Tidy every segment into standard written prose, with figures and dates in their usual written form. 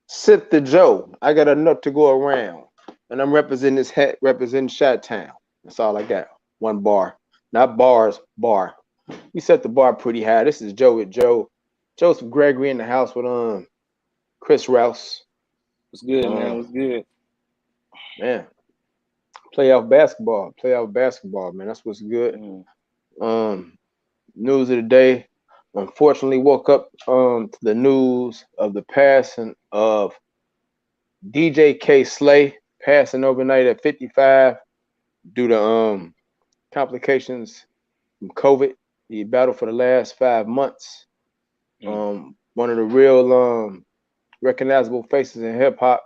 Sip the Joe. I got enough to go around. And I'm representing this hat, representing Shot Town. That's all I got. One bar. Not bars, bar. We set the bar pretty high. This is Joe with Joe. Joseph Gregory in the house with Chris Rouse. What's good, man? What's good? Man. Playoff basketball, man. That's what's good. News of the day. Unfortunately, woke up to the news of the passing of DJ K. Slay, passing overnight at 55 due to complications from COVID. He battled for the last 5 months. One of the real recognizable faces in hip hop.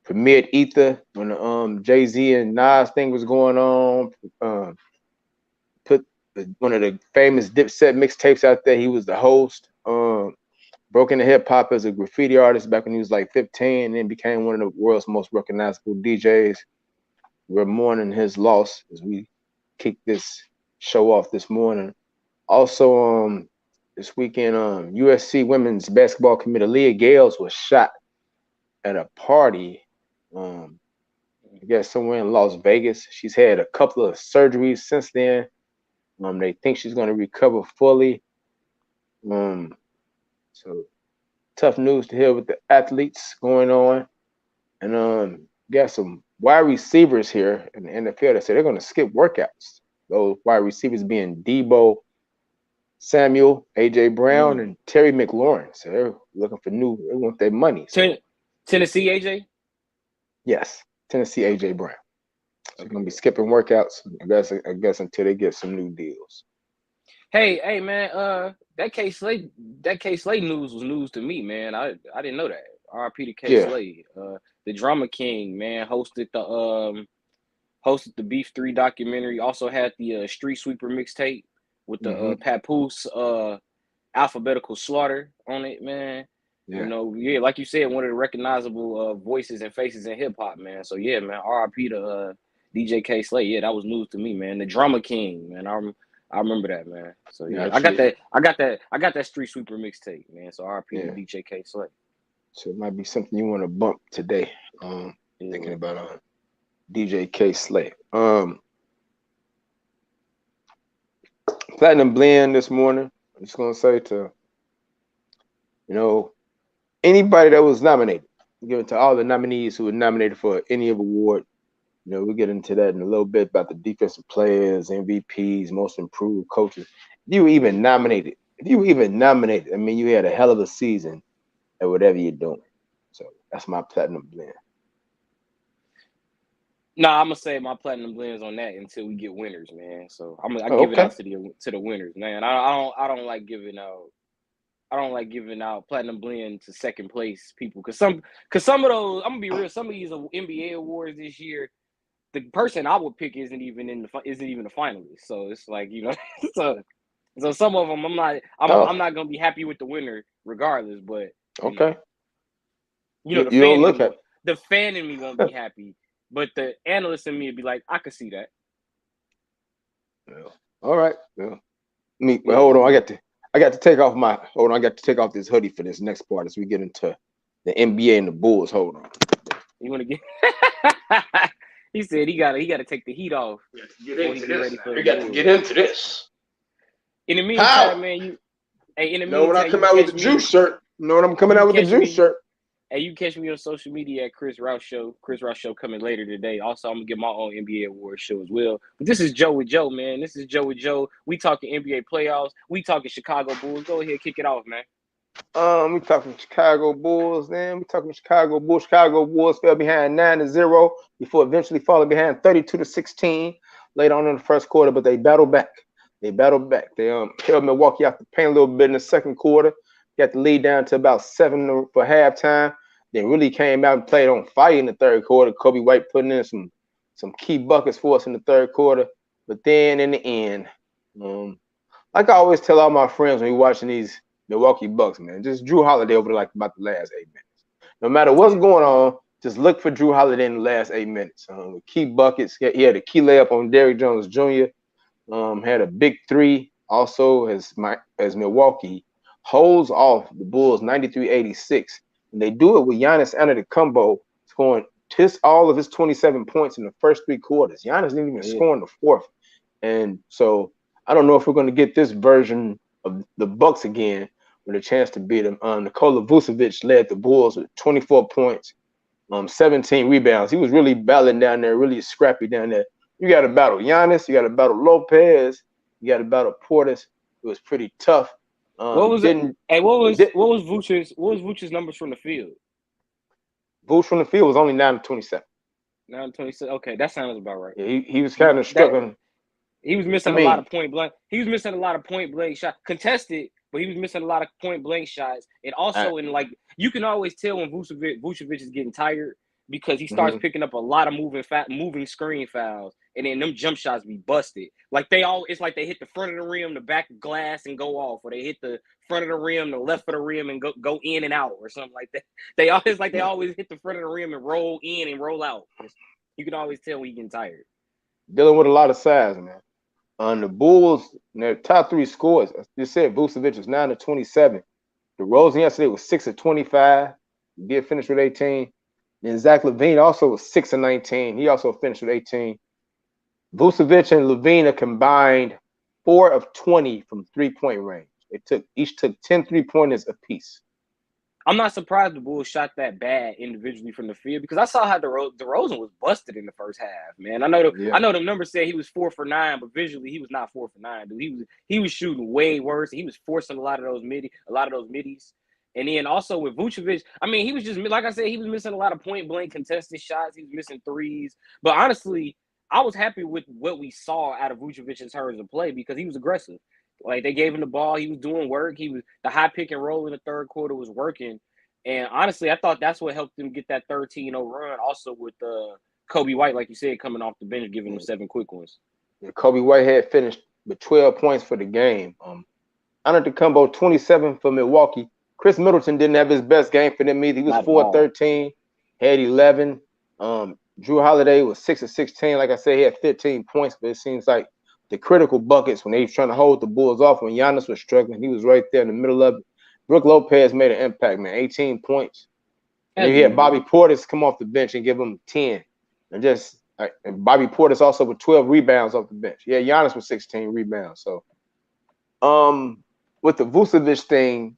Premiered Ether when the Jay-Z and Nas thing was going on. Put one of the famous Dipset mixtapes out there. He was the host. Broke into hip hop as a graffiti artist back when he was like 15, and then became one of the world's most recognizable DJs. We're mourning his loss as we kick this show off this morning. Also, this weekend, USC women's basketball committee Leah Gales was shot at a party. I guess somewhere in Las Vegas. She's had a couple of surgeries since then. They think she's going to recover fully. So tough news to hear with the athletes going on. And got some wide receivers here in the NFL that say they're going to skip workouts. Those wide receivers being Debo Samuel, AJ Brown, and Terry McLaurin. So they're looking for they want their money. So. Tennessee AJ? Yes, Tennessee AJ Brown. So they're gonna be skipping workouts, I guess until they get some new deals. Hey, man, that K Slay news was news to me, man. I didn't know that. R.I.P. to K Slay. The Drama King, man, hosted the Beef 3 documentary. Also had the Street Sweeper mixtape with the Papoose alphabetical slaughter on it, man. Yeah. You know, like you said, one of the recognizable voices and faces in hip hop, man. So yeah, man, R.I.P. to DJ K Slay. Yeah, that was news to me, man. The Drama King, man. I remember that, man. So yeah, I got that Street Sweeper mixtape, man. So R.I.P. to DJ K Slay. So it might be something you want to bump today. Thinking about DJ K Slay. Platinum Blend this morning. I'm just gonna say to anybody that was nominated, give it to all the nominees who were nominated for any award. We'll get into that in a little bit about the defensive players, MVPs, most improved coaches. If you were even nominated, I mean, you had a hell of a season at whatever you're doing. So that's my Platinum Blend. No, I'm gonna say my Platinum Blends on that until we get winners, man. So I give it out to the winners, man. I don't like giving out Platinum Blend to second place people because some of those, I'm gonna be real, some of these NBA awards this year, the person I would pick isn't even a finalist. So it's like, so some of them I'm not gonna be happy with the winner regardless. But the fan in me won't be happy, but the analyst in me would be like, I could see that. Well, all right. Well, hold on. I got to take off this hoodie for this next part as we get into the NBA and the Bulls. Hold on. You want to get? He said he got to take the heat off. We got to get into this. In the meantime, man, when I come out with the juice shirt. Know what I'm coming out with the juice shirt. Hey, you can catch me on social media at Chris Rouse Show. Chris Rouse Show coming later today. Also, I'm going to get my own NBA Awards show as well. But this is Joe with Joe, man. This is Joe with Joe. We talking NBA playoffs. We talking Chicago Bulls. Go ahead, kick it off, man. We talking Chicago Bulls, man. We talking Chicago Bulls. Chicago Bulls fell behind 9-0 before eventually falling behind 32-16 later on in the first quarter, but they battled back. They held Milwaukee out the paint a little bit in the second quarter. Got the lead down to about 7 for halftime. Then really came out and played on fire in the third quarter. Kobe White putting in some key buckets for us in the third quarter. But then in the end, like I always tell all my friends when we're watching these Milwaukee Bucks, man, just Drew Holiday over there about the last 8 minutes. No matter what's going on, just look for Drew Holiday in the last 8 minutes. Key buckets. He had a key layup on Derrick Jones Jr. Had a big 3 also as Milwaukee holds off the Bulls 93-86. And they do it with Giannis Antetokounmpo scoring all of his 27 points in the first 3 quarters. Giannis didn't even score in the fourth. And so I don't know if we're going to get this version of the Bucks again with a chance to beat them. Nikola Vucevic led the Bulls with 24 points, 17 rebounds. He was really battling down there, really scrappy down there. You got to battle Giannis, you got to battle Lopez, you got to battle Portis. It was pretty tough. What was Vucevic's numbers from the field? Vuce from the field was only 9 to 27. 9 to 27. Okay, that sounds about right. Yeah, he was kind of struggling. He was missing a lot of point blank. He was missing a lot of point blank shots, contested, but he was missing a lot of point blank shots. And also, you can always tell when Vucevic is getting tired because he starts picking up a lot of moving screen fouls, and then them jump shots be busted. It's like they hit the front of the rim, the back of glass, and go off, or they hit the front of the rim, the left of the rim, and go in and out, or something like that. They always hit the front of the rim and roll in and roll out. You can always tell when he's getting tired. Dealing with a lot of size, man. On the Bulls, their top 3 scores, I just said Vucevic was 9 to 27. DeRozan yesterday was 6 to 25. He did finish with 18. Then Zach LaVine also was 6 to 19. He also finished with 18. Vucevic and LaVine are combined 4 of 20 from 3-point range. Each took 10 3-pointers apiece. I'm not surprised the Bulls shot that bad individually from the field because I saw how DeRozan was busted in the first half, man. I know the numbers said he was 4 for 9, but visually he was not 4 for 9, dude. He was shooting way worse. He was forcing a lot of those middies. And then also with Vucevic, I mean, he was just, like I said, he was missing a lot of point blank contested shots. He was missing threes. But honestly, I was happy with what we saw out of Vucevic in terms of play because he was aggressive. Like, they gave him the ball. He was doing work. The high pick and roll in the third quarter was working. And honestly, I thought that's what helped them get that 13-0 run. Also with Kobe White, like you said, coming off the bench, giving them 7 quick ones. Yeah, Kobe White had finished with 12 points for the game. Antetokounmpo 27 for Milwaukee. Chris Middleton didn't have his best game for them either. He was 4-13, had 11. Drew Holiday was 6 of 16. Like I said, he had 15 points, but it seems like the critical buckets when they was trying to hold the Bulls off, when Giannis was struggling, he was right there in the middle of it. Brook Lopez made an impact, man. 18 points. And you had Bobby Portis come off the bench and give him 10. And Bobby Portis also with 12 rebounds off the bench. Yeah, Giannis with 16 rebounds. So, with the Vucevic thing,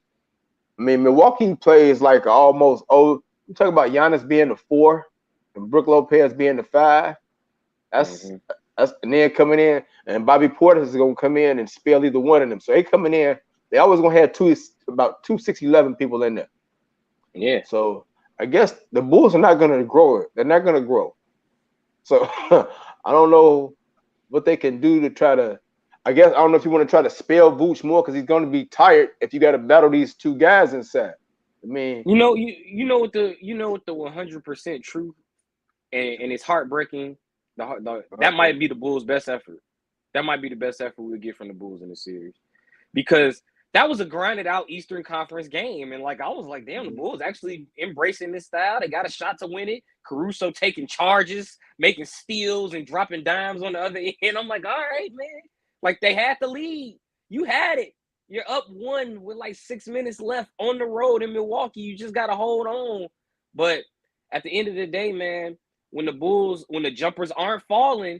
I mean, Milwaukee plays like almost you talk about Giannis being the 4 and Brook Lopez being the 5. That's and then coming in, and Bobby Portis is gonna come in and spell either one of them. So they coming in, they always gonna have about 2 6'11" people in there. Yeah. So I guess the Bulls are not gonna grow it. They're not gonna grow. So I don't know what they can do to try to. I don't know if you want to try to spell Vooch more because he's going to be tired if you got to battle these 2 guys inside. I mean, you know what the 100% truth, and it's heartbreaking. That might be the Bulls' best effort. That might be the best effort we'll get from the Bulls in the series, because that was a grinded out Eastern Conference game, and I was like, damn, the Bulls actually embracing this style. They got a shot to win it. Caruso taking charges, making steals, and dropping dimes on the other end. I'm like, all right, man. They had the lead. You had it. You're up 1 with 6 minutes left on the road in Milwaukee. You just got to hold on. But at the end of the day, man, when the jumpers aren't falling,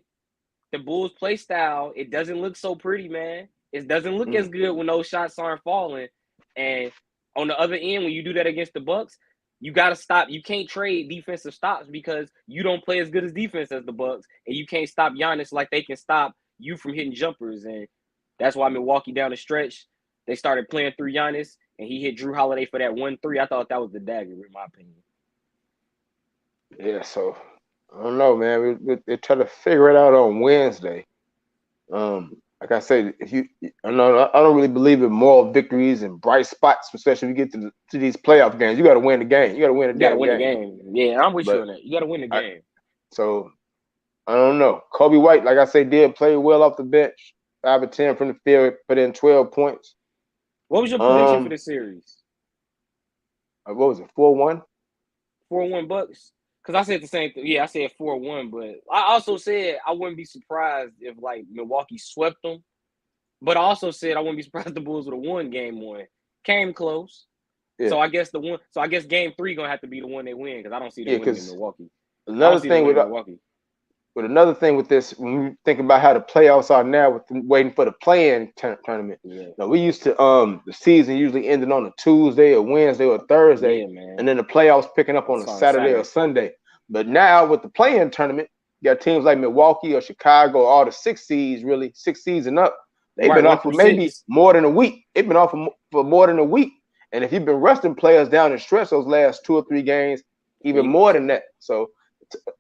the Bulls play style, it doesn't look so pretty, man. It doesn't look as good when those shots aren't falling. And on the other end, when you do that against the Bucks, you got to stop. You can't trade defensive stops because you don't play as good as defense as the Bucks, and you can't stop Giannis like they can stop you from hitting jumpers. And that's why Milwaukee down the stretch, they started playing through Giannis, and he hit Drew Holiday for that 1-3. I thought that was the dagger, in my opinion. Yeah, so I don't know, man. They try to figure it out on Wednesday. Like I said, I don't really believe in moral victories and bright spots, especially if you get to these playoff games. You got to win the game. You got to win the game. Yeah, I'm with you on that. You got to win the game. So I don't know. Kobe White, like I said, did play well off the bench. 5 of 10 from the field, put in 12 points. What was your prediction for the series? What was it? 4-1? 4-1 Bucks. Because I said the same thing. Yeah, I said 4-1, but I also said I wouldn't be surprised if Milwaukee swept them. But I also said I wouldn't be surprised if the Bulls would have won game 1. Came close. Yeah. So I guess game 3 gonna have to be the one they win because I don't see them winning in Milwaukee. Another thing with this, when we think about how the playoffs are now, with waiting for the play-in tournament. Yeah. Now, we used to the season usually ended on a Tuesday or Wednesday or Thursday, and then the playoffs picking up on a Saturday or Sunday. But now with the play-in tournament, you got teams like Milwaukee or Chicago, all the 6 seeds and up. They've been off for maybe more than a week. They've been off for more than a week. And if you've been resting players down the stretch those last 2 or 3 games, even more than that. So,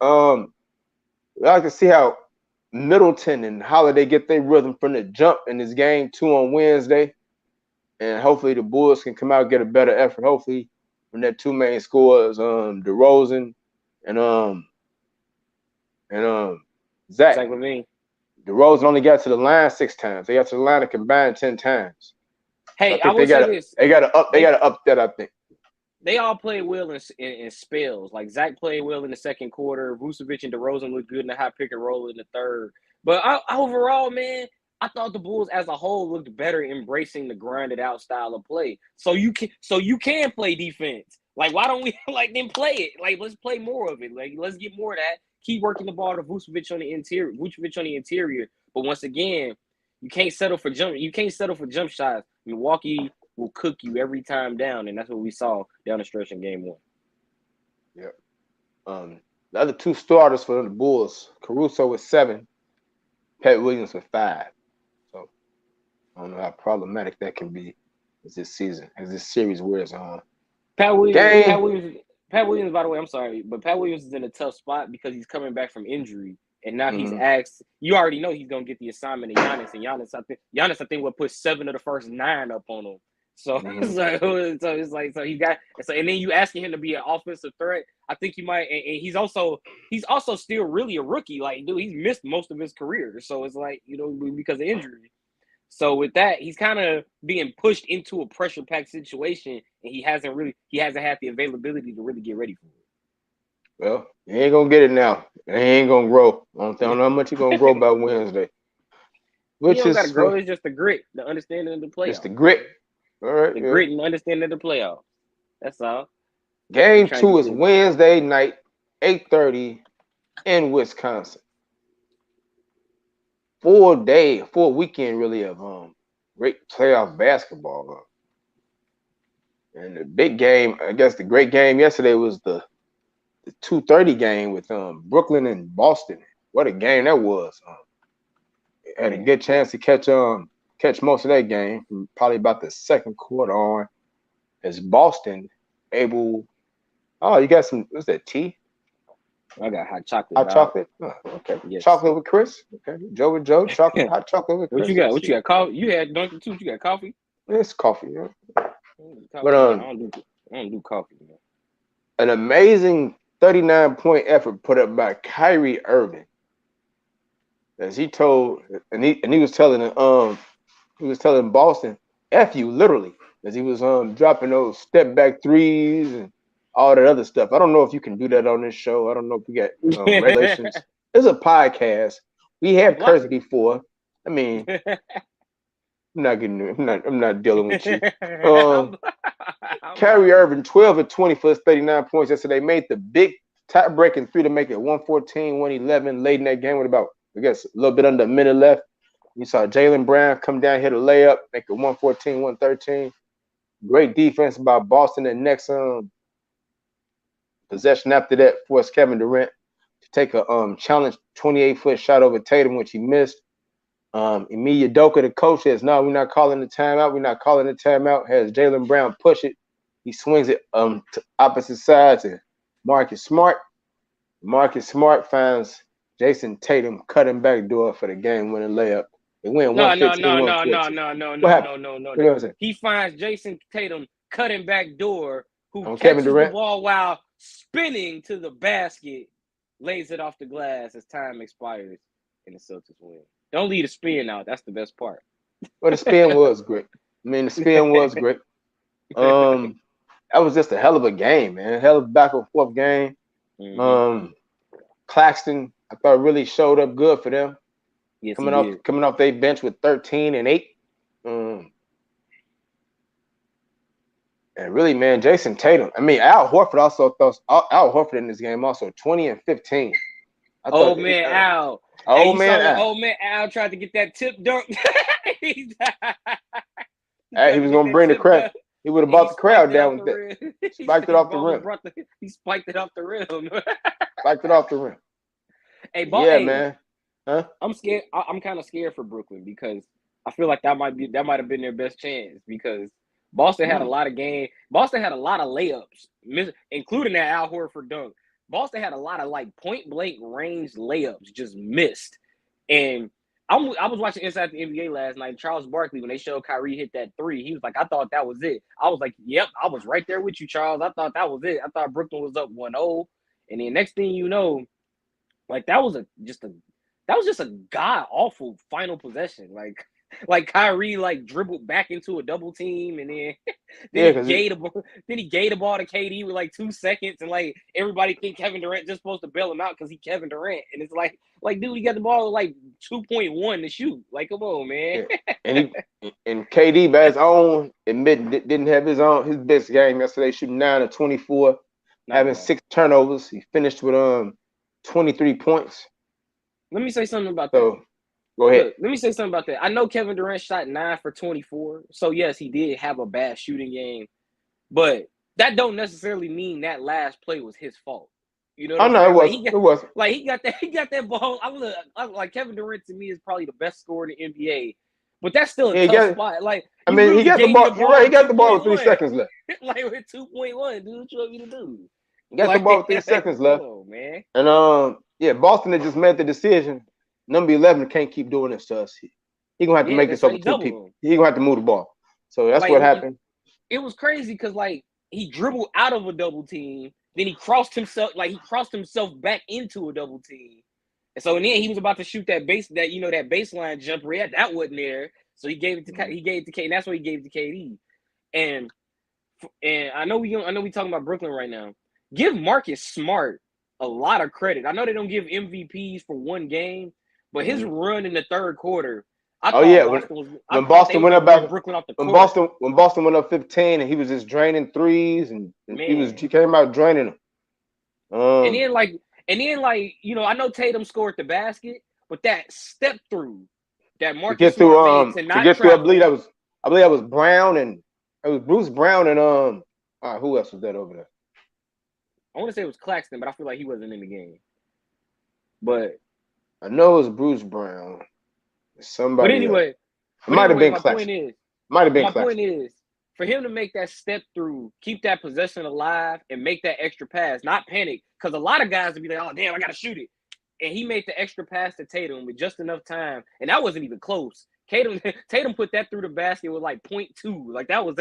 I like to see how Middleton and Holiday get their rhythm from the jump in this game 2 on Wednesday. And hopefully the Bulls can come out and get a better effort. Hopefully when their 2 main scorers, DeRozan and Zach LaVine. DeRozan only got to the line 6 times. They got to the line a combined 10 times. Hey, so I think they got to up that, I think. They all played well in spells. Like Zach played well in the second quarter. Vucevic and DeRozan looked good in the high pick and roll in the third. But overall, man, I thought the Bulls as a whole looked better embracing the grinded out style of play. So you can play defense. Like, why don't we then play it? Like, let's play more of it. Like, let's get more of that. Keep working the ball to Vucevic on the interior. But once again, you can't settle for jump shots. Milwaukee will cook you every time down, and that's what we saw down the stretch in game 1. Yeah. The other 2 starters for the Bulls, Caruso with 7, Pat Williams with 5. So I don't know how problematic that can be as this series wears on. Pat Williams, by the way, I'm sorry, but Pat Williams is in a tough spot because he's coming back from injury. And now he's asked. You already know he's gonna get the assignment of Giannis, and Giannis, I think, will put 7 of the first 9 up on him. So, it's like and then you asking him to be an offensive threat. I think he might, and he's also still really a rookie. Like, dude, he's missed most of his career, so it's like, because of injury. So with that, he's kind of being pushed into a pressure-packed situation, and he hasn't had the availability to really get ready for it. Well, he ain't gonna get it now. He ain't gonna grow. I don't know how much he's gonna grow by Wednesday. Which you don't gotta grow. It's just the grit, the understanding of the playoffs. It's the grit. All right. The grit and understanding of the playoffs. That's all. Game 2 is Wednesday night, 8:30 in Wisconsin. 4 weekend really of great playoff basketball. And the big game, I guess the great game yesterday was the 2:30 game with Brooklyn and Boston. What a game that was. Had a good chance to catch most of that game from probably about the second quarter on, as Boston able. Oh, you got some? What's that, tea? I got hot chocolate. Hot chocolate? Oh, okay. Yes. Chocolate with Chris. Okay. Joe with Joe. Chocolate. Hot chocolate with Chris. What you got? What you got? Coffee? You had Dunkin' too. You got coffee? It's coffee. Yeah. But I don't do coffee, man. An amazing 39-point effort put up by Kyrie Irving, as he told, and he was telling Boston, "F you," literally, as he was dropping those step back threes and all that other stuff. I don't know if you can do that on this show. I don't know if we got regulations. It's a podcast. We have cursed before. I mean, I'm not dealing with you. Kyrie Irving, 12 of 20 for his 39 points yesterday, made the big tie-breaking 3 to make it 114-111 late in that game with about, I guess, a little bit under a minute left. You saw Jaylen Brown come down, hit a layup, make it 114-113. Great defense by Boston. The next possession after that forced Kevin Durant to take a challenge 28-foot shot over Tatum, which he missed. Ime Udoka, the coach, says, "No, we're not calling the timeout. We're not calling the timeout." Has Jaylen Brown push it. He swings it to opposite side to Marcus Smart. Marcus Smart finds Jayson Tatum cutting back door for the game-winning layup. They win 115-114. No. He finds Jayson Tatum cutting back door, who catches the ball while spinning to the basket, lays it off the glass as time expires, and the Celtics win. Don't leave the spin out. That's the best part. Well, the spin was great. The spin was great. That was just a hell of a game, man. Hell of a back-and-forth game. Claxton, I thought, really showed up good for them. Yes, coming off their bench with 13 and 8. And really, man, Jayson Tatum. I mean, Al Horford also throws. Al Horford in this game also 20 and 15. I thought, man, Al. Old hey, you man saw when Al. old man Al tried to get that tip dunk. he He was gonna bring the crowd. He would have brought the crowd down with that. Spiked it off the rim. He spiked it off the rim. Spiked it off the rim. Hey, man. Huh? I'm scared. I'm kind of scared for Brooklyn because I feel like that might have been their best chance because Boston had a lot of games. Boston had a lot of layups, including that Al Horford dunk. Boston had a lot of like point blank range layups just missed. And I was watching Inside the NBA last night. Charles Barkley, when they showed Kyrie hit that three, he was like, I thought that was it. I was like, yep, I was right there with you, Charles. I thought that was it. I thought Brooklyn was up 1-0. And then next thing you know, like that was just a god awful final possession. Like Kyrie like dribbled back into a double team and then he gave the ball to KD with like 2 seconds and like everybody think Kevin Durant just supposed to bail him out because he Kevin Durant and it's like dude, he got the ball with like 2.1 to shoot. Like come on, man. Yeah. And KD by his own didn't have his best game yesterday, shooting 9 of 24, having 6 turnovers. He finished with 23 points. Let me say something about that. Go ahead. Look, let me say something about that. I know Kevin Durant shot 9 for 24. So, yes, he did have a bad shooting game. But that don't necessarily mean that last play was his fault. You know what I'm saying? It was. Like, he got that ball. I'm like, Kevin Durant to me is probably the best scorer in the NBA. But that's still a tough spot. Like, I mean, he got the ball. You're right. He got the ball with 3 seconds left. Like, with 2.1, dude, what you want me to do? He got the ball with 3 seconds left. Oh, man. And, Boston had just made the decision. Number 11 can't keep doing this to us. He gonna have to make this over 2 people. He gonna have to move the ball. So that's what happened. It was crazy because like he dribbled out of a double team, then he crossed himself back into a double team, and so in the end he was about to shoot that baseline jumper. Yeah, that wasn't there, so he gave it to KD. And that's what he gave it to KD. And I know we talking about Brooklyn right now. Give Marcus Smart a lot of credit. I know they don't give MVPs for one game. But his run in the third quarter, when Boston went up back, Brooklyn off the court. When Boston went up 15 and he was just draining threes and he came out draining them. And then I know Tatum scored the basket, but that step through that Marcus Smart made to get through, I believe that was Brown and it was Bruce Brown and who else was that over there? I want to say it was Claxton, but I feel like he wasn't in the game. But I know it was Bruce Brown. Somebody. But anyway, it might have been Claxton. My point is, for him to make that step through, keep that possession alive, and make that extra pass, not panic, because a lot of guys would be like, "Oh damn, I gotta shoot it," and he made the extra pass to Tatum with just enough time, and that wasn't even close. Tatum put that through the basket with like 0.2, like that was.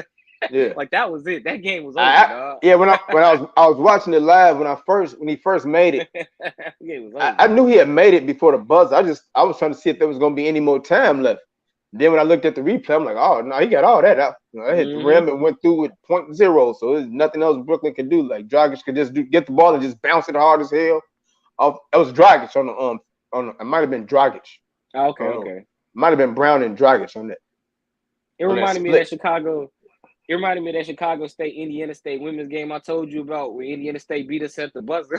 Yeah, like that was it. That game was over. Dog. Yeah, when I was watching it live when he first made it, I knew he had made it before the buzzer. I was trying to see if there was going to be any more time left. Then when I looked at the replay, I'm like, oh no, he got all that out. I hit the rim and went through with 0.0, so there's nothing else Brooklyn can do. Like Dragic could just get the ball and just bounce it hard as hell. That was Dragic on it might have been Dragic. Oh, okay. Might have been Brown and Dragic on that. It reminded me of that Chicago. It reminded me of that Chicago State, Indiana State women's game I told you about where Indiana State beat us at the buzzer.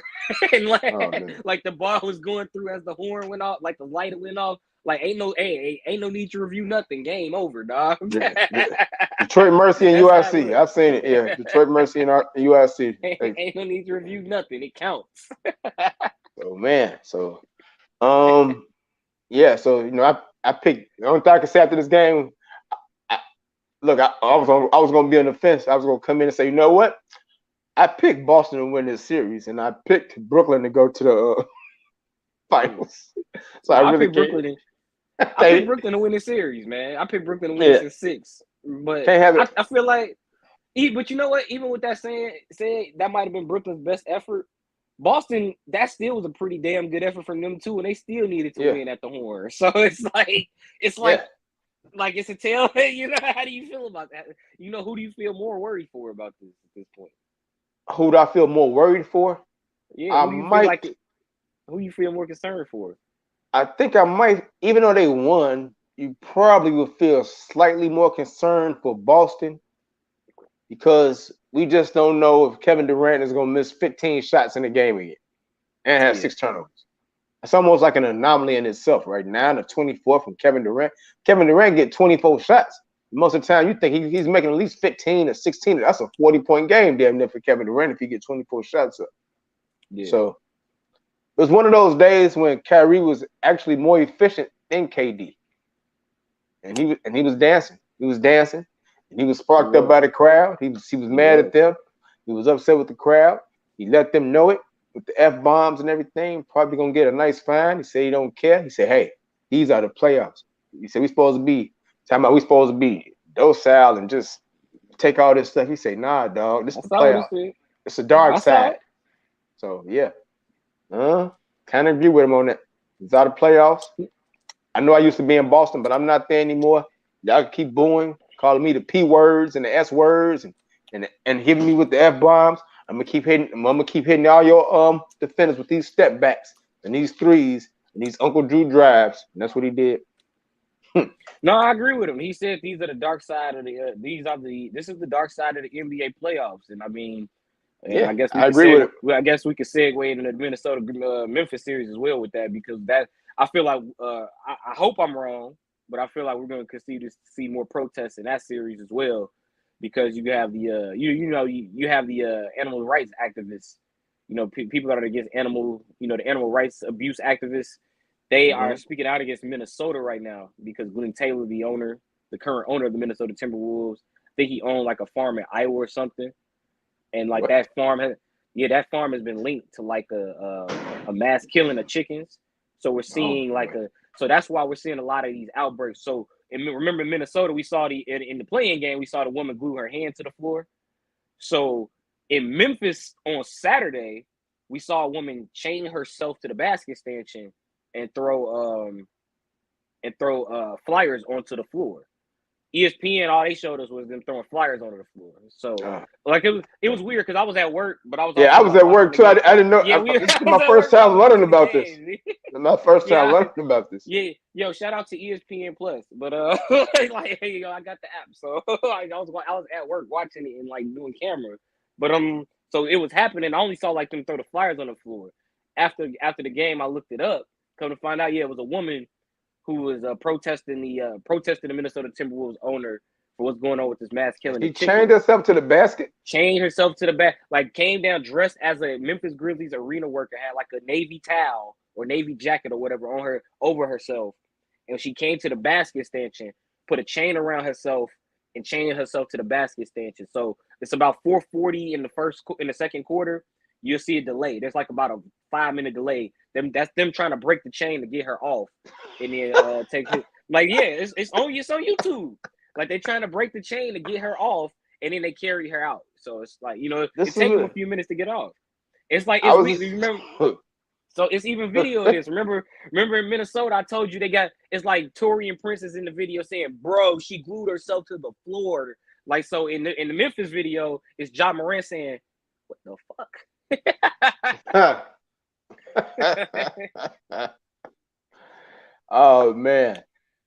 And like the ball was going through as the horn went off, like the light went off. Like ain't no need to review nothing. Game over, dog. Yeah. Detroit Mercy and USC. I've seen it. Yeah, Detroit Mercy and USC. Ain't no need to review nothing. It counts. Oh man. So yeah. So I picked. The only thing I can say after this game. Look, I was gonna be on the fence. I was gonna come in and say, you know what? I picked Boston to win this series, and I picked Brooklyn to go to the finals. So I really picked Brooklyn. I picked Brooklyn to win the series, man. I picked Brooklyn to win this in 6. But I feel like, but you know what? Even with that said, that might have been Brooklyn's best effort. Boston, that still was a pretty damn good effort from them too, and they still needed to win at the Horn. So it's like. Like it's a tale, how do you feel about that? Who do you feel more worried for about this at this point? Who do I feel more worried for? Yeah, who you feel more concerned for? I think I might, even though they won, you probably would feel slightly more concerned for Boston because we just don't know if Kevin Durant is going to miss 15 shots in a game again and have 6 turnovers. It's almost like an anomaly in itself right now. The 24th from Kevin Durant. Kevin Durant get 24 shots. Most of the time, you think he's making at least 15 or 16. That's a 40-point game damn near for Kevin Durant if he get 24 shots up. Yeah. So it was one of those days when Kyrie was actually more efficient than KD. And he was dancing. He was dancing. And he was sparked up by the crowd. He was mad at them. He was upset with the crowd. He let them know it with the F-bombs and everything. Probably gonna get a nice fine. He said he don't care. He said, hey, these are the playoffs. He said we supposed to be docile and just take all this stuff. He said, nah, dog, this is the playoffs. It's a dark side. So yeah. Kind of agree with him on that. It's out of playoffs. I know I used to be in Boston, but I'm not there anymore. Y'all can keep booing, calling me the P words and the S words and hitting me with the F bombs. I'm gonna keep hitting all your defenders with these step backs and these threes and these Uncle Drew drives. And that's what he did. No, I agree with him. He said these are the dark side of the this is the dark side of the NBA playoffs. And I mean, I guess I agree with it. I guess we could segue into the Minnesota Memphis series as well with that, because that I feel like I hope I'm wrong, but I feel like we're going to continue to see more protests in that series as well, because you have the you have the animal rights activists, people that are against the animal rights abuse activists. They are speaking out against Minnesota right now because Glenn Taylor, the current owner of the Minnesota Timberwolves, I think he owned like a farm in Iowa or something. And like that farm has been linked to like a mass killing of chickens. So we're seeing so that's why we're seeing a lot of these outbreaks. So remember in Minnesota, we saw in the playing game, we saw the woman glue her hand to the floor. So in Memphis on Saturday, we saw a woman chain herself to the basket stanchion and throw flyers onto the floor. ESPN, all they showed us was them throwing flyers onto the floor. So, it was weird because I was at work, but I was I was at work too. I didn't know. This is my first time learning about this. My first time learning about this. Yeah, yo, shout out to ESPN Plus. But hey, I got the app, so I was at work watching it and like doing camera. But so it was happening. I only saw like them throw the flyers on the floor. After the game, I looked it up. Come to find out, it was a woman who was protesting the Minnesota Timberwolves owner for what's going on with this mass killing. He chained herself to the basket? Chained herself to the back, like came down dressed as a Memphis Grizzlies arena worker, had like a navy towel or navy jacket or whatever on her over herself. And she came to the basket stanchion, put a chain around herself and chained herself to the basket stanchion. So it's about 4:40 in the second quarter. You'll see a delay. There's like about a 5-minute delay. That's them trying to break the chain to get her off, and then take it. It's on YouTube. Like they're trying to break the chain to get her off, and then they carry her out. So it's like it takes them a few minutes to get off. It's like remember. So it's even video of this. Remember in Minnesota, I told you it's like Torian Princess in the video saying, "Bro, she glued herself to the floor." Like so in the Memphis video, it's Ja Morant saying, "What the fuck?" Oh man.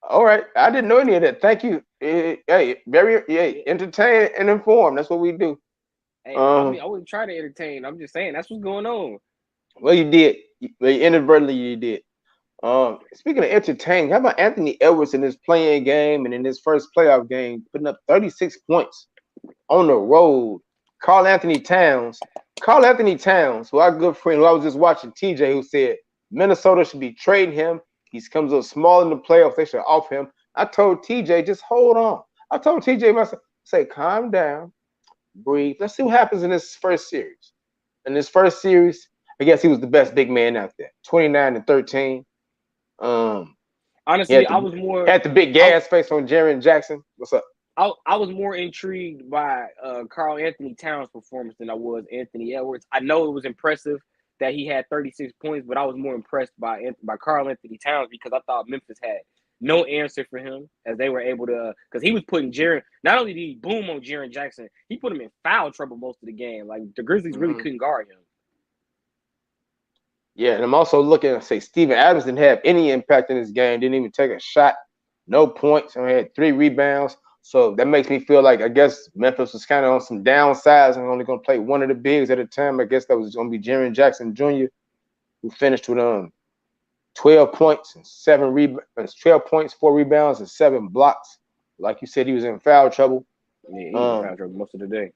All right. I didn't know any of that. Thank you. Hey, very entertain and inform. That's what we do. Hey, I wouldn't try to entertain. I'm just saying that's what's going on. Well, you did. Inadvertently you did. Speaking of entertaining, how about Anthony Edwards in his playing game and in his first playoff game, putting up 36 points on the road? Karl Anthony Towns, who our good friend, who I was just watching, TJ, who said Minnesota should be trading him. He comes up small in the playoffs. They should off him. I told TJ, just hold on. I told TJ myself, say, calm down, breathe. Let's see what happens in this first series. In this first series, I guess he was the best big man out there. 29 and 13. Honestly, I was more had the big gas face on Jaren Jackson. What's up? I was more intrigued by Karl Anthony Towns' performance than I was Anthony Edwards. I know it was impressive that he had 36 points, but I was more impressed by Karl Anthony Towns because I thought Memphis had no answer for him as they were able to, because he was putting Jaren, not only did he boom on Jaren Jackson, he put him in foul trouble most of the game. Like the Grizzlies really couldn't guard him. Yeah, and I'm also looking and say Steven Adams didn't have any impact in this game, didn't even take a shot. no points, and had 3 rebounds. So that makes me feel like I guess Memphis was kind of on some downsides and only going to play one of the bigs at a time. I guess that was going to be Jaren Jackson Jr., who finished with 12 points and 12 points, 4 rebounds, and 7 blocks. Like you said, he was in foul trouble. Yeah, he was in foul trouble most of the day.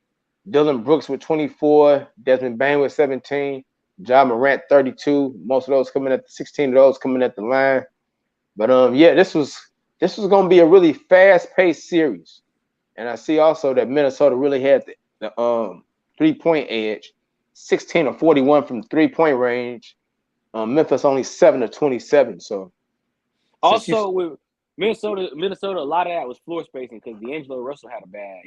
Dylan Brooks with 24, Desmond Bane with 17, Ja Morant 32. Most of those coming at 16 of those coming at the line. But yeah, this was going to be a really fast-paced series. And I see also that Minnesota really had the 3-point edge, 16 of 41 from the 3-point range. Memphis only 7 of 27. So also with Minnesota, a lot of that was floor spacing because D'Angelo Russell had a bad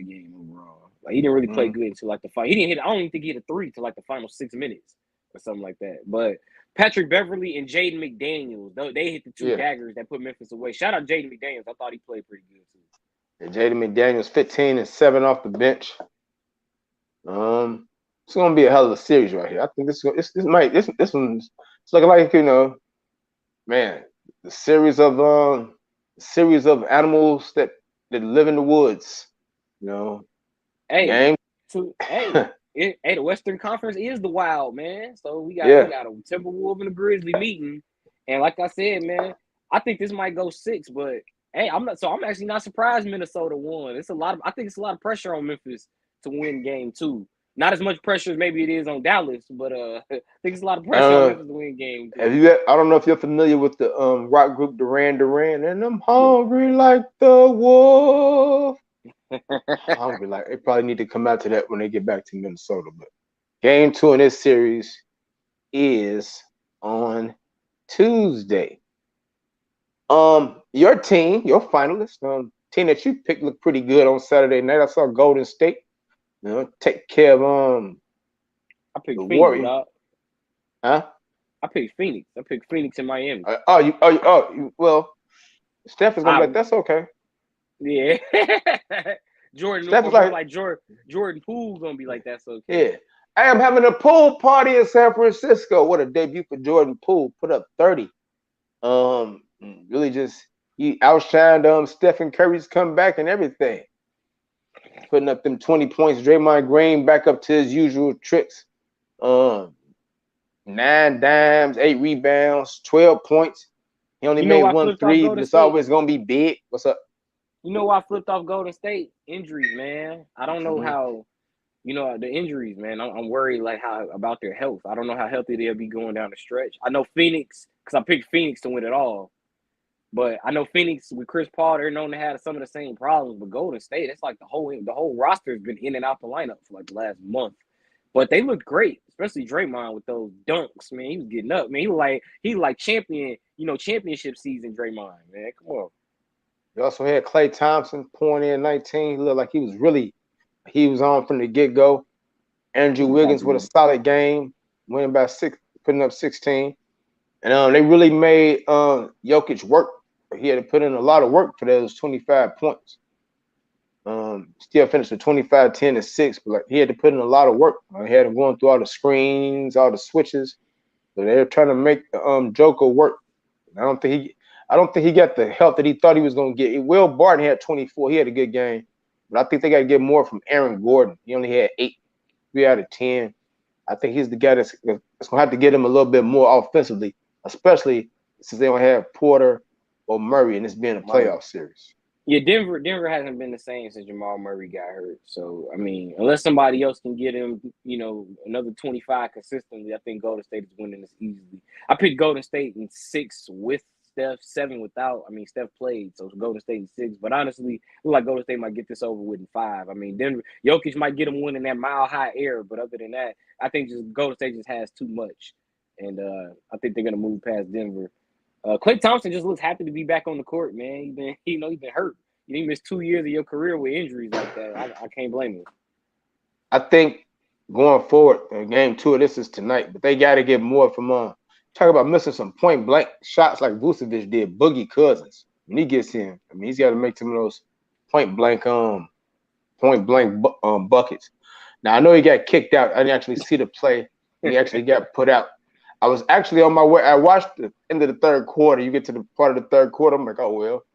game overall. Like he didn't really play good until like the final. He didn't hit. I don't even think he hit a 3 till like the final 6 minutes or something like that. But Patrick Beverly and Jaden McDaniels, they hit the 2 daggers that put Memphis away. Shout out Jaden McDaniels. I thought he played pretty good too. Yeah, Jaden McDaniels 15 and 7 off the bench. It's gonna be a hell of a series right here. I think this one's it's looking like, you know, man, the series of animals that live in the woods. You know, the Western Conference is the Wild, man. So we got a Timberwolves and a Grizzly meeting, and like I said, man, I think this might go 6. But hey, I'm actually not surprised Minnesota won. I think it's a lot of pressure on Memphis to win game 2. Not as much pressure as maybe it is on Dallas, but I think it's a lot of pressure on Memphis to win game 2. I don't know if you're familiar with the rock group Duran Duran, and I'm hungry like the wolf. Hungry like they probably need to come out to that when they get back to Minnesota. But game 2 in this series is on Tuesday. Your team, your finalists, team that you picked looked pretty good on Saturday night. I saw Golden State, you know, take care of I picked Phoenix, Warriors. Huh? I picked Phoenix. I picked Phoenix in Miami. Well, Steph is gonna be like, that's okay. Yeah. Jordan Poole gonna be like, that's okay. Yeah. I am having a pool party in San Francisco. What a debut for Jordan Poole. Put up 30. Really just he outshined Stephen Curry's comeback and everything. Putting up them 20 points. Draymond Green back up to his usual tricks. 9 dimes, 8 rebounds, 12 points. He only made 1 3, but it's always gonna be big. What's up? You know why I flipped off Golden State? Injuries, man. I don't know how, the injuries, man. I'm worried about their health. I don't know how healthy they'll be going down the stretch. I know Phoenix, because I picked Phoenix to win it all. But I know Phoenix with Chris Paul, they're known to have some of the same problems. But Golden State, it's like the whole roster has been in and out the lineup for like the last month. But they looked great, especially Draymond with those dunks, man. He was getting up, man. He was like champion, championship season Draymond, man. Come on. You also had Klay Thompson pouring in 19. He looked like he was on from the get-go. Andrew Wiggins with a solid game, winning by 6, putting up 16. And they really made Jokic work. He had to put in a lot of work for those 25 points. Still finished with 25, 10, and 6, but he had to put in a lot of work. He had him going through all the screens, all the switches. So they were trying to make Joker work. I don't think he got the help that he thought he was going to get. Will Barton had 24. He had a good game. But I think they got to get more from Aaron Gordon. He only had 8, 3 out of 10. I think he's the guy that's going to have to get him a little bit more offensively, especially since they don't have Porter or Murray, and it's being a playoff series. Yeah, Denver hasn't been the same since Jamal Murray got hurt. So, I mean, unless somebody else can get him, another 25 consistently, I think Golden State is winning this easily. I picked Golden State in 6 with Steph, 7 without. I mean, Steph played, so it's Golden State in 6. But honestly, it looks like Golden State might get this over with in 5. I mean, Denver, Jokic might get him winning that mile-high air, but other than that, I think just Golden State just has too much. And I think they're going to move past Denver. Klay Thompson just looks happy to be back on the court, man. He's been hurt. You missed 2 years of your career with injuries like that. I can't blame him. I think going forward, game 2 of this is tonight, but they got to get more from talk about missing some point blank shots like Vucevic did. Boogie Cousins when he gets in, I mean, he's got to make some of those point blank buckets. Now I know he got kicked out. I didn't actually see the play. He actually got put out. I was actually on my way. I watched the end of the third quarter. You get to the part of the third quarter, I'm like, oh well.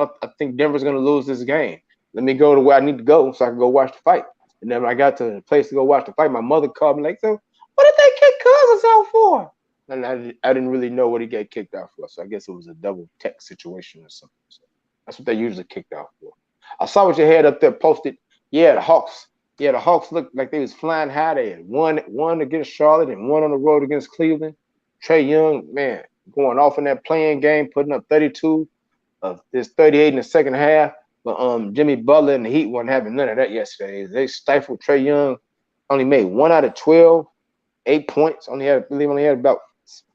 I think Denver's gonna lose this game. Let me go to where I need to go so I can go watch the fight. And then when I got to the place to go watch the fight, my mother called me like, so what did they kick Cousins out for? And I didn't really know what he got kicked out for. So I guess it was a double tech situation or something. So that's what they usually kicked out for. I saw what you had up there posted. Yeah, the Hawks. Yeah, the Hawks looked like they was flying high. They had one against Charlotte and one on the road against Cleveland. Trae Young, man, going off in that playing game, putting up 32 of this 38 in the second half. But Jimmy Butler and the Heat weren't having none of that yesterday. They stifled Trae Young. Only made 1 out of 12, 8 points. Only had about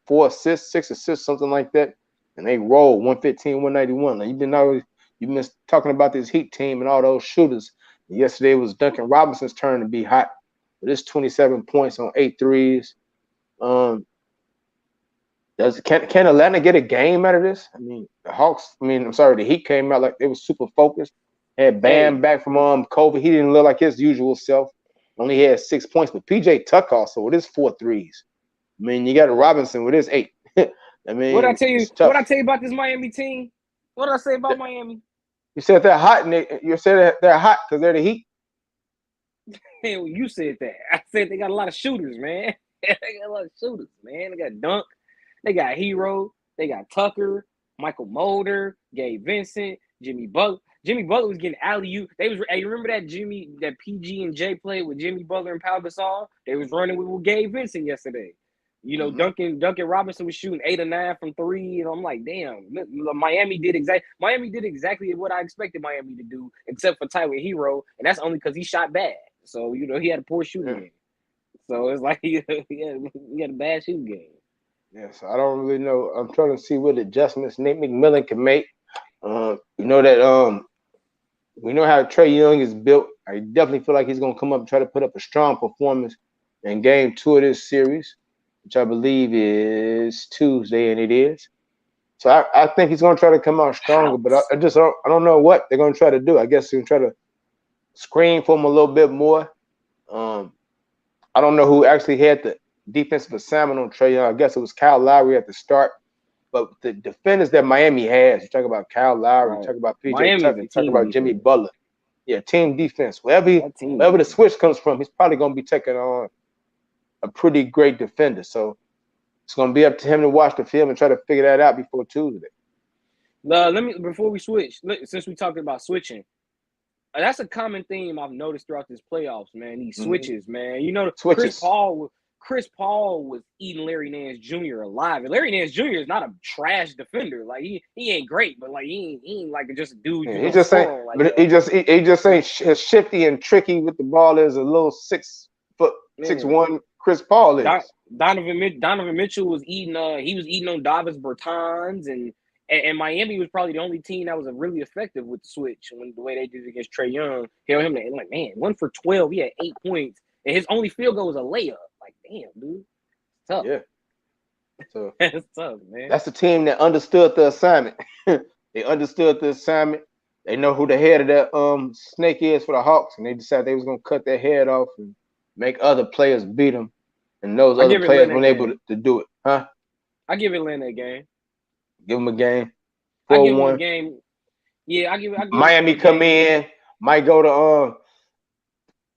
4 assists, 6 assists, something like that. And they rolled 115, 191. Now, you've been talking about this Heat team and all those shooters. And yesterday was Duncan Robinson's turn to be hot. But it's 27 points on 8 threes. Can Atlanta get a game out of this? I mean, the Heat came out like they were super focused. Had Bam back from COVID. He didn't look like his usual self. Only had 6 points, but PJ Tucker also with his 4 threes. I mean, you got Robinson with his 8. I mean, what I tell you? What I tell you about this Miami team? What did I say about Miami? You said they're hot, and you said they're hot because they're the Heat. Hell, you said that. I said they got a lot of shooters, man. They got a lot of shooters, man. They got Dunk. They got Hero. They got Tucker, Michael Mulder, Gabe Vincent, Jimmy Butler. Jimmy Butler was getting alley-oop. Hey, remember that PG and J play with Jimmy Butler and Pau Gasol? They was running with Gabe Vincent yesterday. You know, Duncan Robinson was shooting 8 or 9 from 3, and I'm like, damn, Miami did exactly what I expected Miami to do, except for Tyler Hero, and that's only because he shot bad. So he had a poor shooting game. So it's like he had a bad shooting game. Yes, I don't really know. I'm trying to see what adjustments Nate McMillan can make. We know how Trae Young is built. I definitely feel like he's going to come up and try to put up a strong performance in Game 2 of this series, which I believe is Tuesday, and it is. So I think he's going to try to come out stronger, but I don't know what they're going to try to do. I guess they're going to try to screen for him a little bit more. I don't know who actually had the defensive assignment on Trae Young. I guess it was Kyle Lowry at the start. But the defenders that Miami has, you talk about Kyle Lowry, you talk about PJ Tucker, you talk about Jimmy Butler. Yeah, team defense. Wherever the switch comes from, he's probably going to be taking on a pretty great defender. So it's going to be up to him to watch the film and try to figure that out before Tuesday. Before we switch, since we're talking about switching, that's a common theme I've noticed throughout this playoffs, man. These switches, man. You know, Chris Paul was eating Larry Nance Jr. alive. And Larry Nance Jr. is not a trash defender. Like he ain't great, but like he ain't like just a dude. Yeah, he just ain't as shifty and tricky with the ball as a little 6'1" Chris Paul is. Donovan Mitchell was eating. He was eating on Davis Bertans, and Miami was probably the only team that was really effective with the switch when the way they did it against Trae Young. Held him like, man, 1 for 12. He had 8 points, and his only field goal was a layup. Like, damn, dude, it's tough. Yeah, so it's tough, man. That's the team that understood the assignment. They understood the assignment. They know who the head of that snake is for the Hawks, and they decided they was gonna cut their head off and make other players beat them, and those other players weren't able to do it, huh? I give Atlanta a game. Give them a game. 4-1. I give them a game. Yeah, I give Miami come in, might go to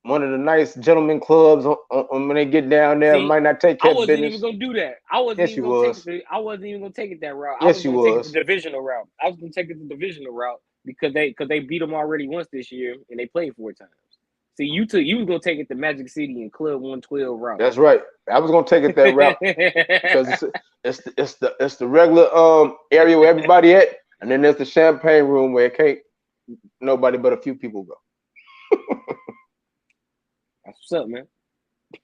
one of the nice gentleman clubs when they get down there. Might not take care of business. I wasn't even gonna do that. I wasn't even gonna take it that route. Yes, you was. Take it the divisional route. I was gonna take it the divisional route because they beat them already once this year and they played 4 times. See, you was gonna take it to Magic City and Club 112 route. That's right. I was gonna take it that route because it's the regular area where everybody at, and then there's the champagne room where it can't nobody but a few people go. That's what's up, man.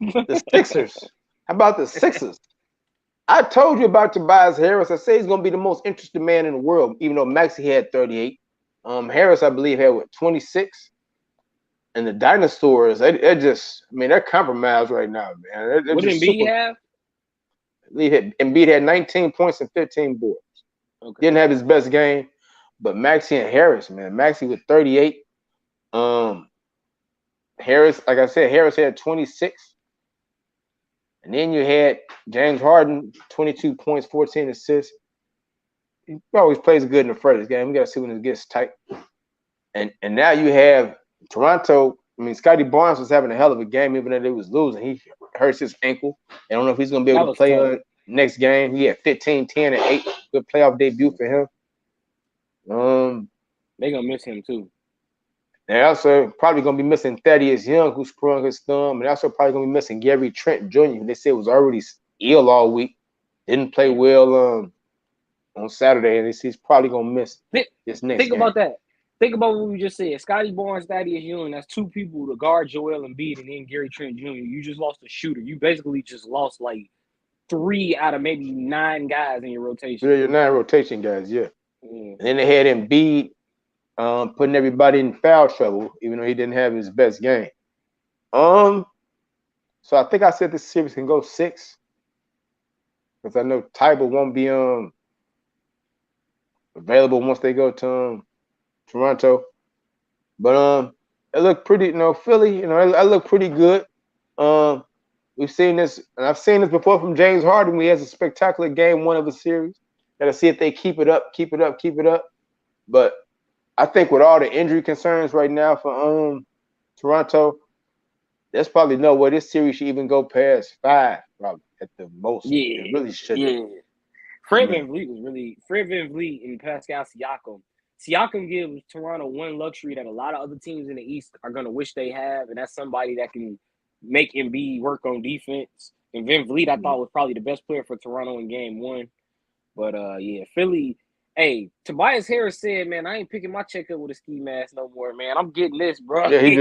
The Sixers. How about the Sixers? I told you about Tobias Harris. I say he's gonna be the most interesting man in the world, even though Maxey had 38. Harris, I believe, had 26. And the Dinosaurs, they're compromised right now, man. What did Embiid have? Embiid had 19 points and 15 boards. Okay. Didn't have his best game, but Maxey and Harris, man. Maxey with 38. Harris, like I said, Harris had 26. And then you had James Harden, 22 points, 14 assists. he always plays good in the first game. We got to see when it gets tight. And now you have Toronto. I mean, Scotty Barnes was having a hell of a game, even though they was losing. He hurts his ankle. I don't know if he's going to be able to play next game. He had 15, 10, and 8. Good playoff debut for him. They're going to miss him, too. They're also probably going to be missing Thaddeus Young, who sprung his thumb. And also probably going to be missing Gary Trent Jr., they said was already ill all week. Didn't play well on Saturday, and he's probably going to miss this next game. Think about that. Think about what we just said. Scotty Barnes, Thaddeus Young, that's 2 people to guard Joel Embiid and then Gary Trent Jr. You just lost a shooter. You basically just lost like 3 out of maybe 9 guys in your rotation. Yeah, your 9 rotation guys, yeah. And then they had Embiid putting everybody in foul trouble, even though he didn't have his best game. So I think I said this series can go 6. Because I know Tybalt won't be available once they go to Toronto. But it looked pretty, Philly, it looked pretty good. We've seen this, and I've seen this before from James Harden when he has a spectacular game 1 of the series. Gotta see if they keep it up. But I think with all the injury concerns right now for Toronto, there's probably no way this series should even go past 5, probably at the most. Yeah, it really shouldn't. Yeah. Fred VanVleet and Pascal Siakam. Siakam gives Toronto one luxury that a lot of other teams in the East are going to wish they have, and that's somebody that can make Embiid work on defense. And VanVleet, I thought, was probably the best player for Toronto in Game 1. But, Philly, hey, Tobias Harris said, man, I ain't picking my check up with a ski mask no more, man. I'm getting this, bro. Yeah, he's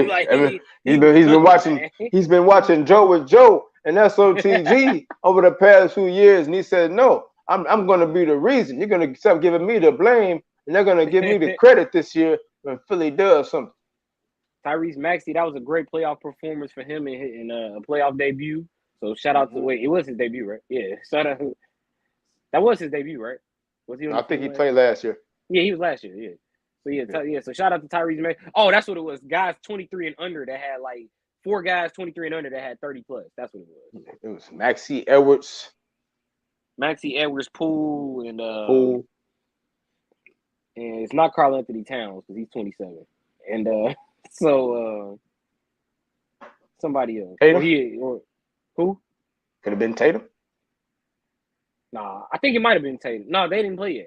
been watching Joe with Joe and SOTG over the past few years, and he said, no, I'm going to be the reason. You're going to stop giving me the blame, and they're going to give me the credit this year when Philly does something. Tyrese Maxey, that was a great playoff performance for him in a playoff debut. So shout out to it was his debut, right? Yeah, shout out. That was his debut, right? Was he? I think he played last year. Yeah, he was last year. Yeah. So so shout out to Tyrese Maxey. Oh, that's what it was. Guys 23 and under that had like 4 guys 23 and under that had 30 plus. That's what it was. It was Maxey Edwards, Poole, and and it's not Karl Anthony Towns because he's 27, and somebody else. Tatum? Or who? Could have been Tatum. Nah, I think it might have been Tatum. No, they didn't play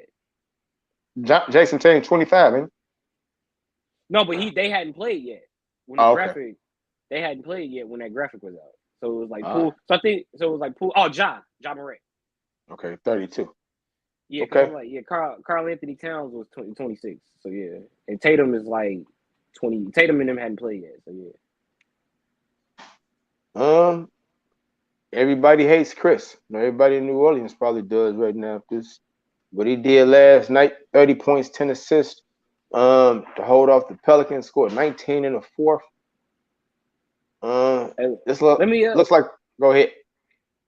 yet. Jayson Tatum, 25, ain't he? No, but they hadn't played yet. Graphic, they hadn't played yet when that graphic was out. So it was like Poole. So I think it was like Poole. Oh, Ja Morant. Okay, 32. Yeah, okay. Karl Anthony Towns was 26. So yeah, and Tatum is like 20. Tatum and them hadn't played yet. So yeah. Everybody hates Chris. Everybody in New Orleans probably does right now. Because what he did last night, 30 points, 10 assists, to hold off the Pelicans, scored 19 in the 4th. Looks like. Go ahead.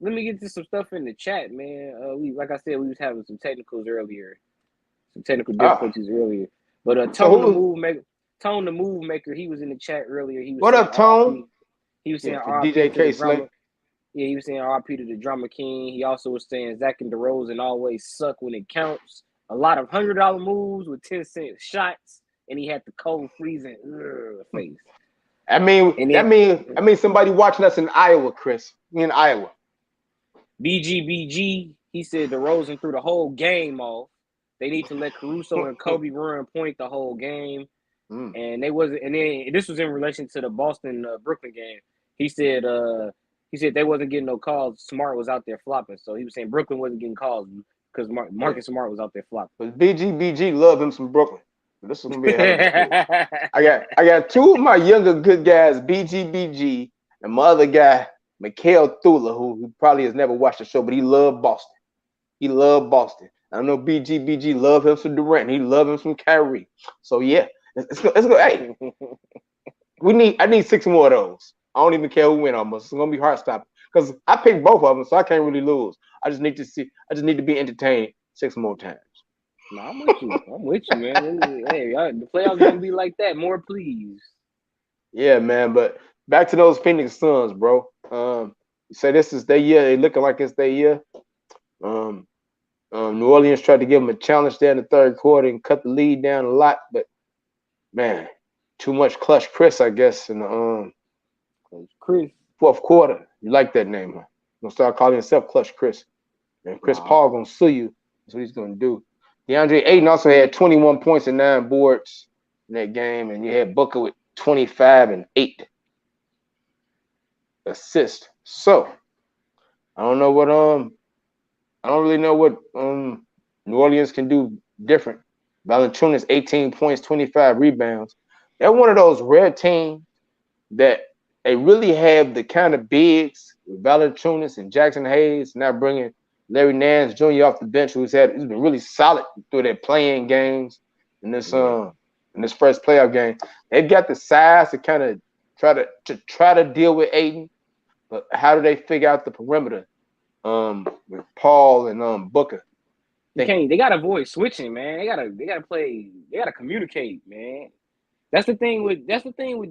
Let me get to some stuff in the chat, man. Like I said, we was having some technical difficulties earlier. But Tone the Move Maker, he was in the chat earlier. He was what up, Tone? He was saying DJ K Slay. Yeah, he was saying RP to the Drama King. He also was saying Zach and DeRozan always suck when it counts. A lot of $100 moves with 10-cent shots, and he had the cold freezing face. I mean somebody watching us in Iowa, Chris. We in Iowa. BGBG, he said DeRozan threw the whole game off. They need to let Caruso and Kobe run point the whole game. And then this was in relation to the Boston Brooklyn game. He said they wasn't getting no calls. Smart was out there flopping. So he was saying Brooklyn wasn't getting calls because Marcus Smart was out there flopping. But BGBG love him some Brooklyn. This is gonna be a hell of a I got 2 of my younger good guys, BGBG, and my other guy, Mikhail Thula, who probably has never watched the show, but he loved Boston. I know BGBG love him some Durant. He love him some Kyrie. So yeah, let's go. Hey, I need 6 more of those. I don't even care who win almost. It's gonna be heart stopping because I picked both of them, so I can't really lose. I just need to be entertained 6 more times. No, I'm with you, man. Hey, the playoffs gonna be like that. More, please. Yeah, man. But back to those Phoenix Suns, bro. You say this is their year. They looking like it's their year. New Orleans tried to give him a challenge there in the third quarter and cut the lead down a lot, but man, too much Clutch Chris, I guess, in the Chris. fourth quarter. You like that name, huh? Gonna start calling himself Clutch Chris. And Chris Paul gonna sue you. That's what he's gonna do. DeAndre Ayton also had 21 points and 9 boards in that game, and you had Booker with 25 and 8 assists. So I don't know what I don't really know what New Orleans can do different. Valanciunas 18 points, 25 rebounds. They're one of those rare teams that they really have the kind of bigs with Valanciunas and Jackson Hayes, now bringing Larry Nance Jr. off the bench, who's been really solid through their playing games in this first playoff game. They've got the size to kind of try to deal with Ayton, but how do they figure out the perimeter with Paul and Booker? They gotta avoid switching, man. They gotta play. They gotta communicate, man. That's the thing with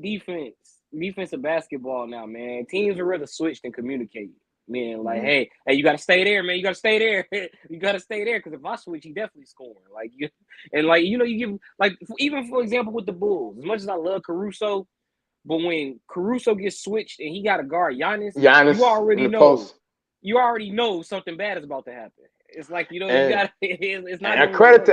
defensive basketball now, man. Teams would rather switch than communicate. Man, like, hey, you gotta stay there, man. You gotta stay there. You gotta stay there because if I switch, he definitely scoring. Like you give even for example with the Bulls. As much as I love Caruso, but when Caruso gets switched and he got to guard Giannis, you already know something bad is about to happen. It's like you got it's not. And credit to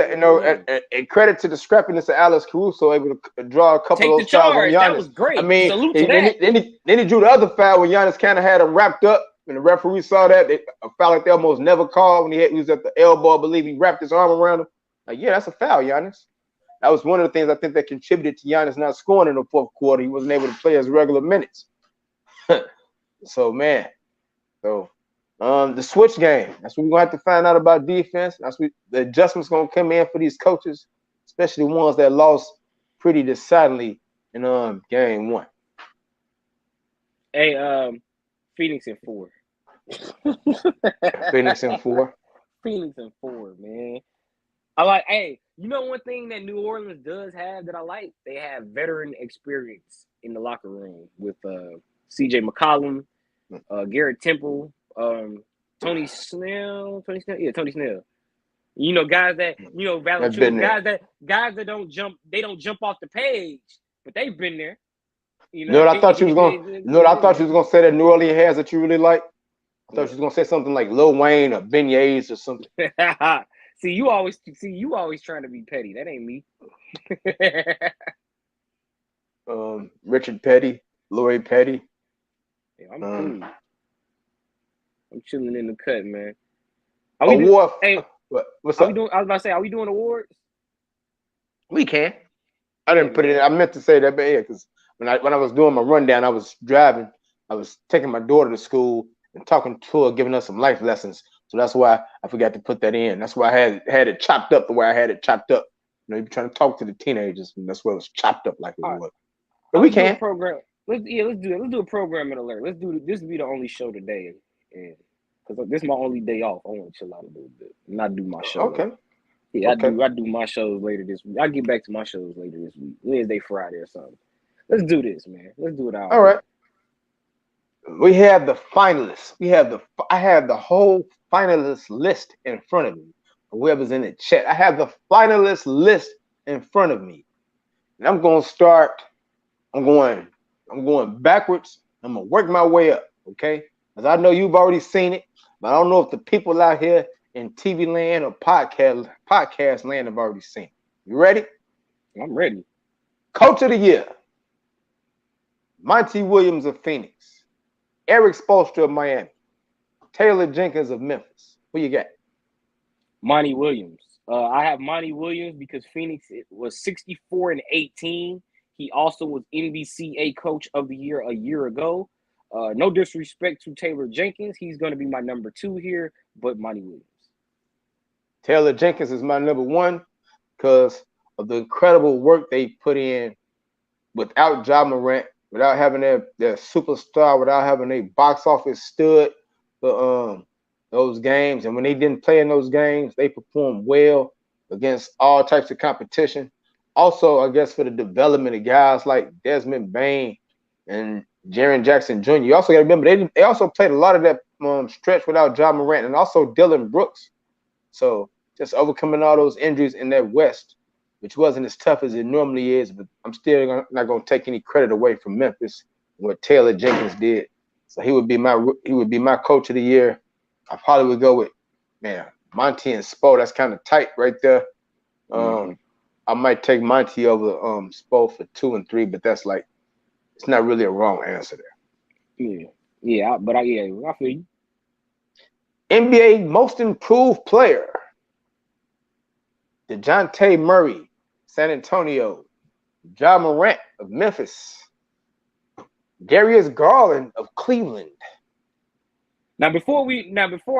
the scrappiness of Alex Caruso, able to draw a couple of those fouls on Giannis. That was great. I mean, salute to that. Then he drew the other foul when Giannis kind of had him wrapped up, and the referee saw that a foul like they almost never called when he was at the elbow. I believe he wrapped his arm around him. Like, yeah, that's a foul, Giannis. That was one of the things I think that contributed to Giannis not scoring in the fourth quarter. He wasn't able to play his regular minutes. The switch game. That's what we're gonna have to find out about defense. The adjustments gonna come in for these coaches, especially the ones that lost pretty decidedly in game 1. Hey, Phoenix in 4. Phoenix in 4. Phoenix in 4, man. I like. Hey, you know one thing that New Orleans does have that I like? They have veteran experience in the locker room with C.J. McCollum, Garrett Temple. Tony Snell. You know, guys that Valanciunas, guys that don't jump off the page, but they've been there. You know what I thought you was gonna say that New Orleans has that you really like? I thought you was gonna say something like Lil Wayne or beignets or something. See, you always trying to be petty. That ain't me. Richard Petty, Lloyd Petty. Yeah, I'm cool. I'm chilling in the cut, man. What's up? I was about to say, are we doing awards? We can. I didn't put it in. I meant to say that, but yeah, because when I was doing my rundown, I was driving. I was taking my daughter to school and talking to her, giving her some life lessons. So that's why I forgot to put that in. That's why I had it chopped up the way I had it chopped up. You know, you're trying to talk to the teenagers, and that's why it was chopped up like it was. But we can. Let's do it. Let's do a programming alert. Let's do this. Will be the only show today, and because this is my only day off, I want to chill out a little bit, not do my show. Okay. Yeah, I do my shows later this week. I'll get back to my shows later this week, Wednesday, Friday, or something. Let's do this, man. Let's do it all. All right. We have the finalists. I have the whole finalist list in front of me. Whoever's in the chat, I have the finalist list in front of me, and I'm going to start. I'm going backwards. I'm going to work my way up. Okay, because I know you've already seen it, but I don't know if the people out here in TV land or podcast land have already seen it. You ready? I'm ready. Coach of the Year: Monty Williams of Phoenix, Eric Spoelstra of Miami, Taylor Jenkins of Memphis. Who you got? Monty Williams. I have Monty Williams because Phoenix was 64-18. He also was NBCA Coach of the Year a year ago. No disrespect to Taylor Jenkins. He's going to be my number 2 here, but Monty Williams. Taylor Jenkins is my number 1 because of the incredible work they put in without Ja Morant, without having their superstar, without having a box office stud for those games. And when they didn't play in those games, they performed well against all types of competition. Also, I guess for the development of guys like Desmond Bane and Jaren Jackson Jr. You also got to remember they also played a lot of that stretch without Ja Morant, and also Dylan Brooks So just overcoming all those injuries in that West, which wasn't as tough as it normally is, but I'm still not going to take any credit away from Memphis and what Taylor Jenkins did. So he would be my coach of the year. I probably would go with Monty and Spo. That's kind of tight right there. I might take Monty over Spo for 2 and 3, but that's like it's not really a wrong answer there. I feel you. NBA Most Improved Player: DeJounte Murray, San Antonio; Ja Morant of Memphis; Darius Garland of Cleveland. Now, before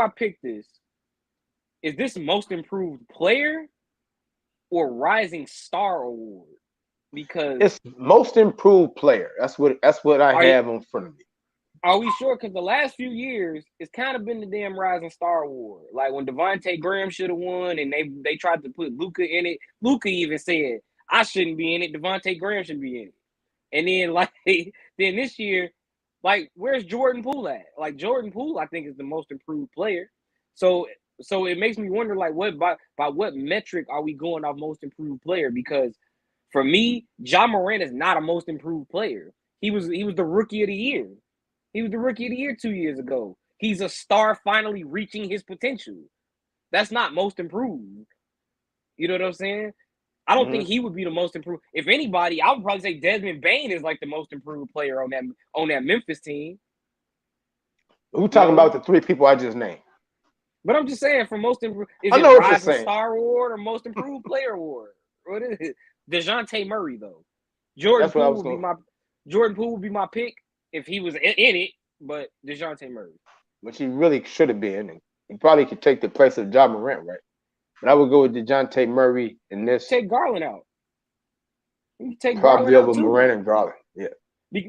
I pick this, is this Most Improved Player or Rising Star Award? Because it's Most Improved Player. That's what I have in front of me. Are we sure? Because the last few years, it's kind of been the damn Rising Star Award. Like when Devontae Graham should have won, and they tried to put Luka in it. Luka even said, "I shouldn't be in it. Devontae Graham should be in it." And then then this year, like where's Jordan Poole at? Like Jordan Poole, I think is the Most Improved Player. So it makes me wonder, like by what metric are we going off Most Improved Player? Because for me, Ja Morant is not a Most Improved Player. He was the Rookie of the Year. He was the Rookie of the Year 2 years ago. He's a star finally reaching his potential. That's not Most Improved. You know what I'm saying? I don't think he would be the Most Improved. If anybody, I would probably say Desmond Bane is like the Most Improved player on that Memphis team. We're talking about the 3 people I just named. But I'm just saying, for Most Improved, is it Rising Star Award or Most Improved Player Award? What is it? DeJounte Murray, though. Jordan Poole would be my pick if he was in it, but DeJounte Murray. Which he really should have been. And he probably could take the place of Ja Morant, right? But I would go with DeJounte Murray in this. Take Garland out. You take probably Garland over out Morant and Garland, yeah.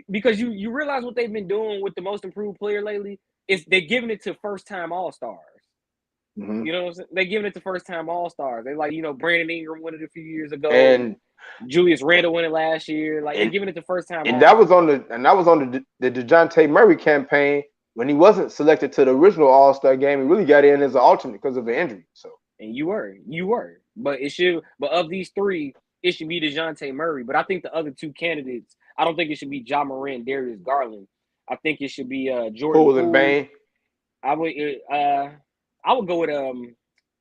Because you realize what they've been doing with the Most Improved Player lately is they're giving it to first-time All-Stars. Mm-hmm. You know what I'm saying? They're giving it to first-time All-Stars. They Brandon Ingram won it a few years ago, and Julius Randle won it last year. Like they're giving it to first-time. And that was on the DeJounte Murray campaign when he wasn't selected to the original All-Star game. He really got in as an alternate because of an injury. So and you were, but of these 3, it should be DeJounte Murray. But I think the other 2 candidates, I don't think it should be Ja Morant and Darius Garland. I think it should be Jordan Poole and Bane. I would go with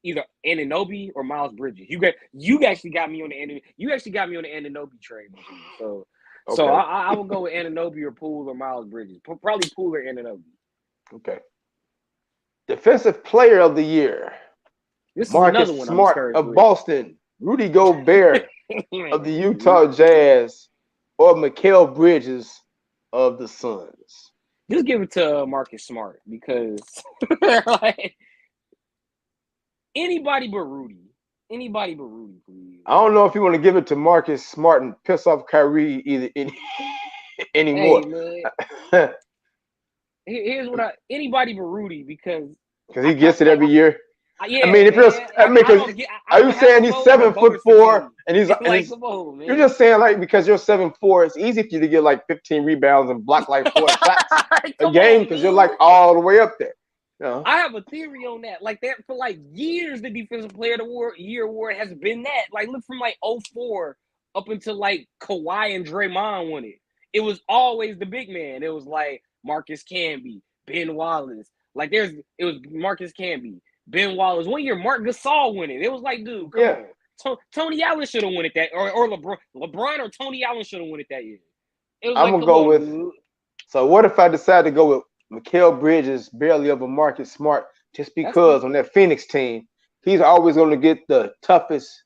either Anunoby or Miles Bridges. You actually got me on the Anunoby train. So I would go with Anunoby or Poole or Miles Bridges. Probably Poole or Anunoby. Okay. Defensive Player of the Year: this Marcus is another one Smart of Boston, Rudy Gobert of the Utah Jazz, or Mikal Bridges of the Suns. Just give it to Marcus Smart because anybody but Rudy. Anybody but Rudy, please. I don't know if you want to give it to Marcus Smart and piss off Kyrie anymore. Hey, man. Here's what anybody but Rudy because he gets it every year. Yeah, I mean, if are you saying he's 7'4" and he's you're just saying like because you're 7'4", it's easy for you to get like 15 rebounds and block like 4 shots a game because you're like all the way up there. You know? I have a theory on that. Like that for like years, the Defensive Player of the Year award has been that. Like look from like 2004 up until like Kawhi and Draymond won it. It was always the big man. It was like Marcus Camby, Ben Wallace. Like it was Marcus Camby, Ben Wallace. 1 year, Marc Gasol won it. It was like, dude, come on. Tony Allen should have won it that, or LeBron or Tony Allen should have won it that year. It was I'm gonna go with. Dude. So what if I decide to go with Mikal Bridges, barely over Marcus Smart, just because on that Phoenix team, he's always going to get the toughest.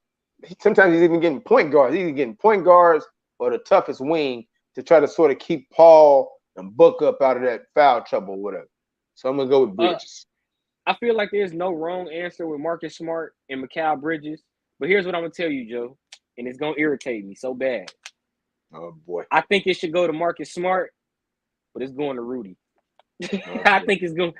Sometimes he's even getting point guards. He's either getting point guards or the toughest wing to try to sort of keep Paul and Book up out of that foul trouble or whatever. So I'm gonna go with Bridges. I feel like there's no wrong answer with Marcus Smart and Mikal Bridges, but here's what I'm gonna tell you, Joe, and it's gonna irritate me so bad. Oh boy! I think it should go to Marcus Smart, but it's going to Rudy. I think it's going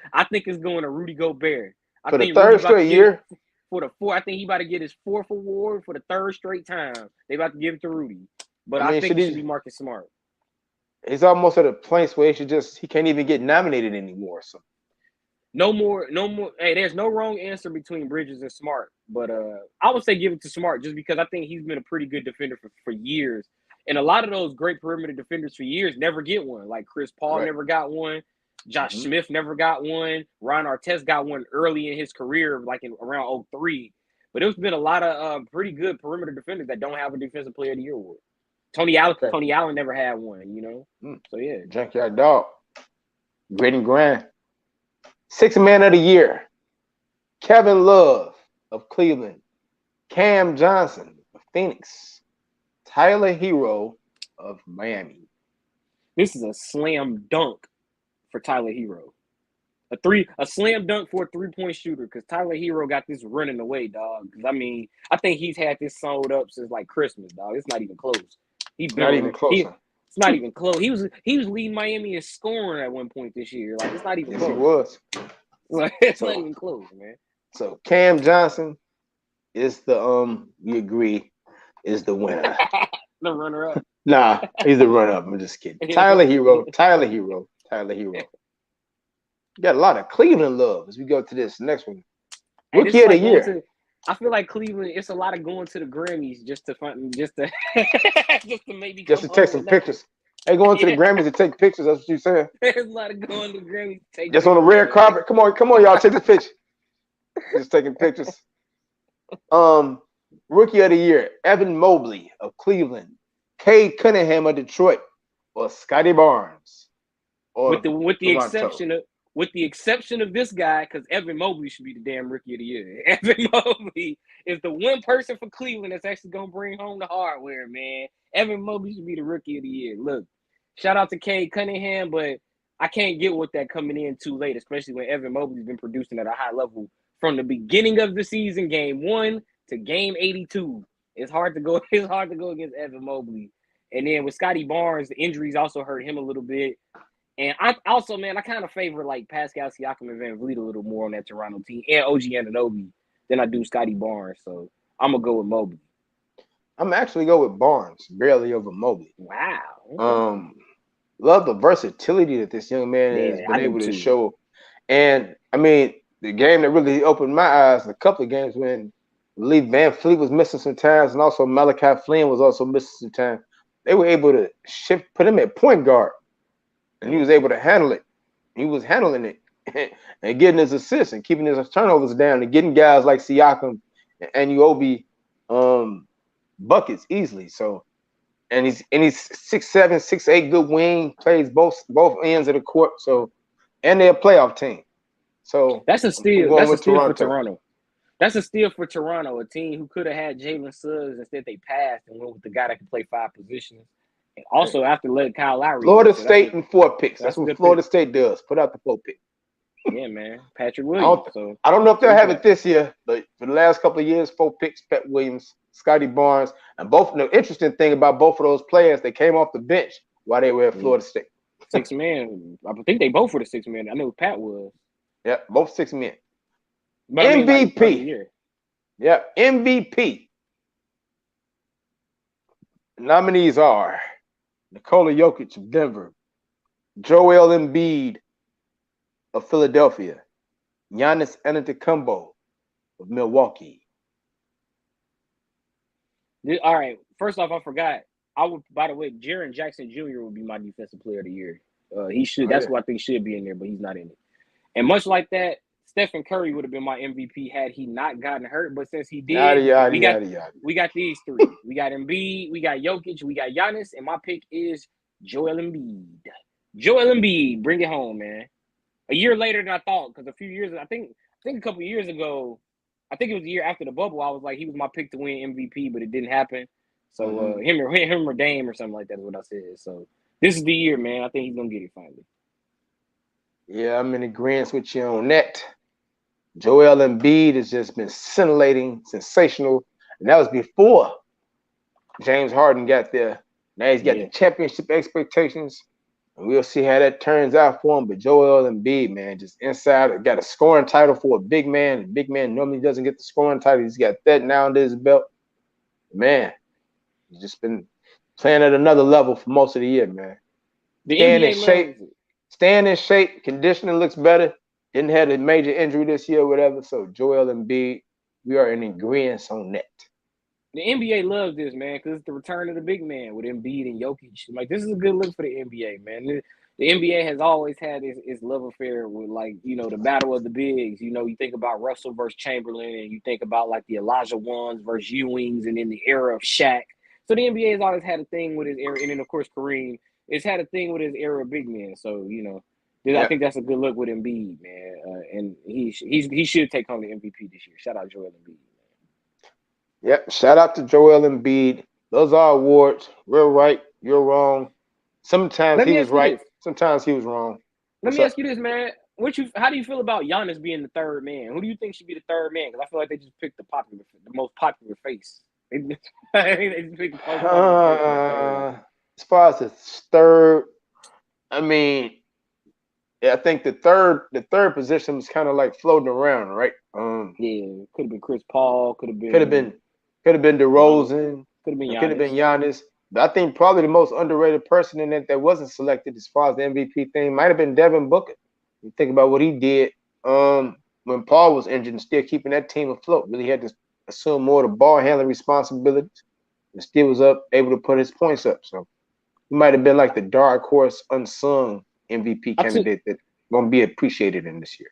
to Rudy Gobert. For the third straight year? For the 4th, I think he about to get his 4th award for the 3rd straight time. They about to give it to Rudy. But I think it should be Marcus Smart. He's almost at a place where he can't even get nominated anymore. So No more. Hey, there's no wrong answer between Bridges and Smart, but I would say give it to Smart just because I think he's been a pretty good defender for years, and a lot of those great perimeter defenders for years never get one. Like Chris Paul never got one, Josh Smith never got one, Ron Artest got one early in his career, like around 03. But there's been a lot of pretty good perimeter defenders that don't have a Defensive Player of the Year award. Tony Allen never had one, So yeah, Junkyard Dog, Grit and Grind. Sixth Man of the Year, Kevin Love of Cleveland, Cam Johnson of Phoenix, Tyler Hero of Miami. This is a slam dunk for Tyler Hero. A slam dunk for a 3-point shooter because Tyler Hero got this running away, dog. Because I think he's had this sold up since like Christmas, dog. It's not even close. It's not even close. It's not even close. He was leading Miami in scoring at one point this year. Like it's not even close. He was. Like it's not even close, man. So Cam Johnson is the we agree is the winner. The runner up. Nah, he's the runner up. I'm just kidding. Tyler Hero. You got a lot of Cleveland love as we go to this next one. Rookie of the Year. I feel like Cleveland. It's a lot of going to the Grammys just to maybe just to take some pictures. Hey, going to the Grammys to take pictures. That's what you saying. There's a lot of going to the Grammys to take. Just on the red carpet. Come on, y'all, take this picture. Just taking pictures. Rookie of the Year: Evan Mobley of Cleveland, Cade Cunningham of Detroit, or Scotty Barnes. Or with the exception of this guy, because Evan Mobley should be the damn Rookie of the Year. Evan Mobley is the one person for Cleveland that's actually going to bring home the hardware, man. Evan Mobley should be the Rookie of the Year. Look, shout out to Cade Cunningham, but I can't get with that coming in too late, especially when Evan Mobley's been producing at a high level from the beginning of the season, game 1 to game 82. It's hard to go against Evan Mobley. And then with Scotty Barnes, the injuries also hurt him a little bit. And I also, man, I kind of favor like Pascal Siakam and Van Vliet a little more on that Toronto team and OG Anunoby than I do Scotty Barnes. So I'm gonna go with Mobley. I'm actually go with Barnes, barely over Mobley. Wow. Love the versatility that this young man has been able to show. And I mean, the game that really opened my eyes, a couple of games when I believe Van Vliet was missing some times, and also Malachi Flynn was also missing some time. They were able to put him at point guard. And he was able to handle it. He was handling it and getting his assists and keeping his turnovers down and getting guys like Siakam and Anunoby buckets easily. So, and he's 6'7", 6'8", good wing, plays both ends of the court. So, and they're a playoff team. So that's a steal. That's a steal for Toronto. That's a steal for Toronto, a team who could have had Jalen Suggs. Instead, they passed and went with the guy that can play 5 positions. And also, after letting Kyle Lowry, Florida State and 4 picks. That's what Florida State does. Put out the 4 pick. Yeah, man. Patrick Williams. I don't know if they'll have it this year, but for the last couple of years, 4 picks: Pat Williams, Scotty Barnes, and both. The interesting thing about both of those players, they came off the bench while they were at Florida State. 6 men. I think they both were the 6 men. I know Pat was. Yeah, both 6 men. But MVP. Yeah, MVP. The nominees are Nikola Jokic of Denver, Joel Embiid of Philadelphia, Giannis Antetokounmpo of Milwaukee. All right. First off, I forgot. By the way, Jaren Jackson Jr. would be my Defensive Player of the Year. He should. That's who I think should be in there, but he's not in it. And much like that, Stephen Curry would have been my MVP had he not gotten hurt. But since he did, we got these 3. We got Embiid, we got Jokic, we got Giannis, and my pick is Joel Embiid. Joel Embiid, bring it home, man. A year later than I thought, because a few years, I think a couple of years ago, I think it was the year after the bubble, I was like, he was my pick to win MVP, but it didn't happen. So him or Dame or something like that is what I said. So this is the year, man. I think he's gonna get it finally. Yeah, I'm in agreement with you on that. Joel Embiid has just been scintillating, sensational, and that was before James Harden got there. Now he's got the championship expectations, and we'll see how that turns out for him. But Joel Embiid, man, just inside, got a scoring title for a big man. A big man normally doesn't get the scoring title. He's got that now under his belt. Man, he's just been playing at another level for most of the year, man. Staying in shape, conditioning looks better. didn't have a major injury this year or whatever. So Joel Embiid, we are in agreement on that. The NBA loves this, man, because it's the return of the big man with Embiid and Jokic. Like, this is a good look for the NBA, man. The NBA has always had its love affair with, like, you know, the battle of the bigs. You know, you think about Russell versus Chamberlain, and you think about, like, the Elijah Ones versus Ewings, and in the era of Shaq. So the NBA has always had a thing with his era, and then, of course, Kareem has had a thing with his era of big men. So, you know, I think that's a good look with Embiid, man. And he should take home the MVP this year. Shout out Joel Embiid. Yep. Shout out to Joel Embiid. Those are awards. We're right. You're wrong. Sometimes he was right. Sometimes he was wrong. Let me ask you this, man. How do you feel about Giannis being the third man? Who do you think should be the third man? Because I feel like they just picked the most popular face. As far as the third, I mean, I think the third position was kind of like floating around, right? Yeah, could have been Chris Paul, could have been DeRozan, could have been Giannis. But I think probably the most underrated person in that wasn't selected as far as the MVP thing might have been Devin Booker. You think about what he did when Paul was injured and still keeping that team afloat. Really had to assume more of the ball handling responsibilities and still was able to put his points up. So he might have been like the dark horse unsung MVP candidate that won't be appreciated in this year.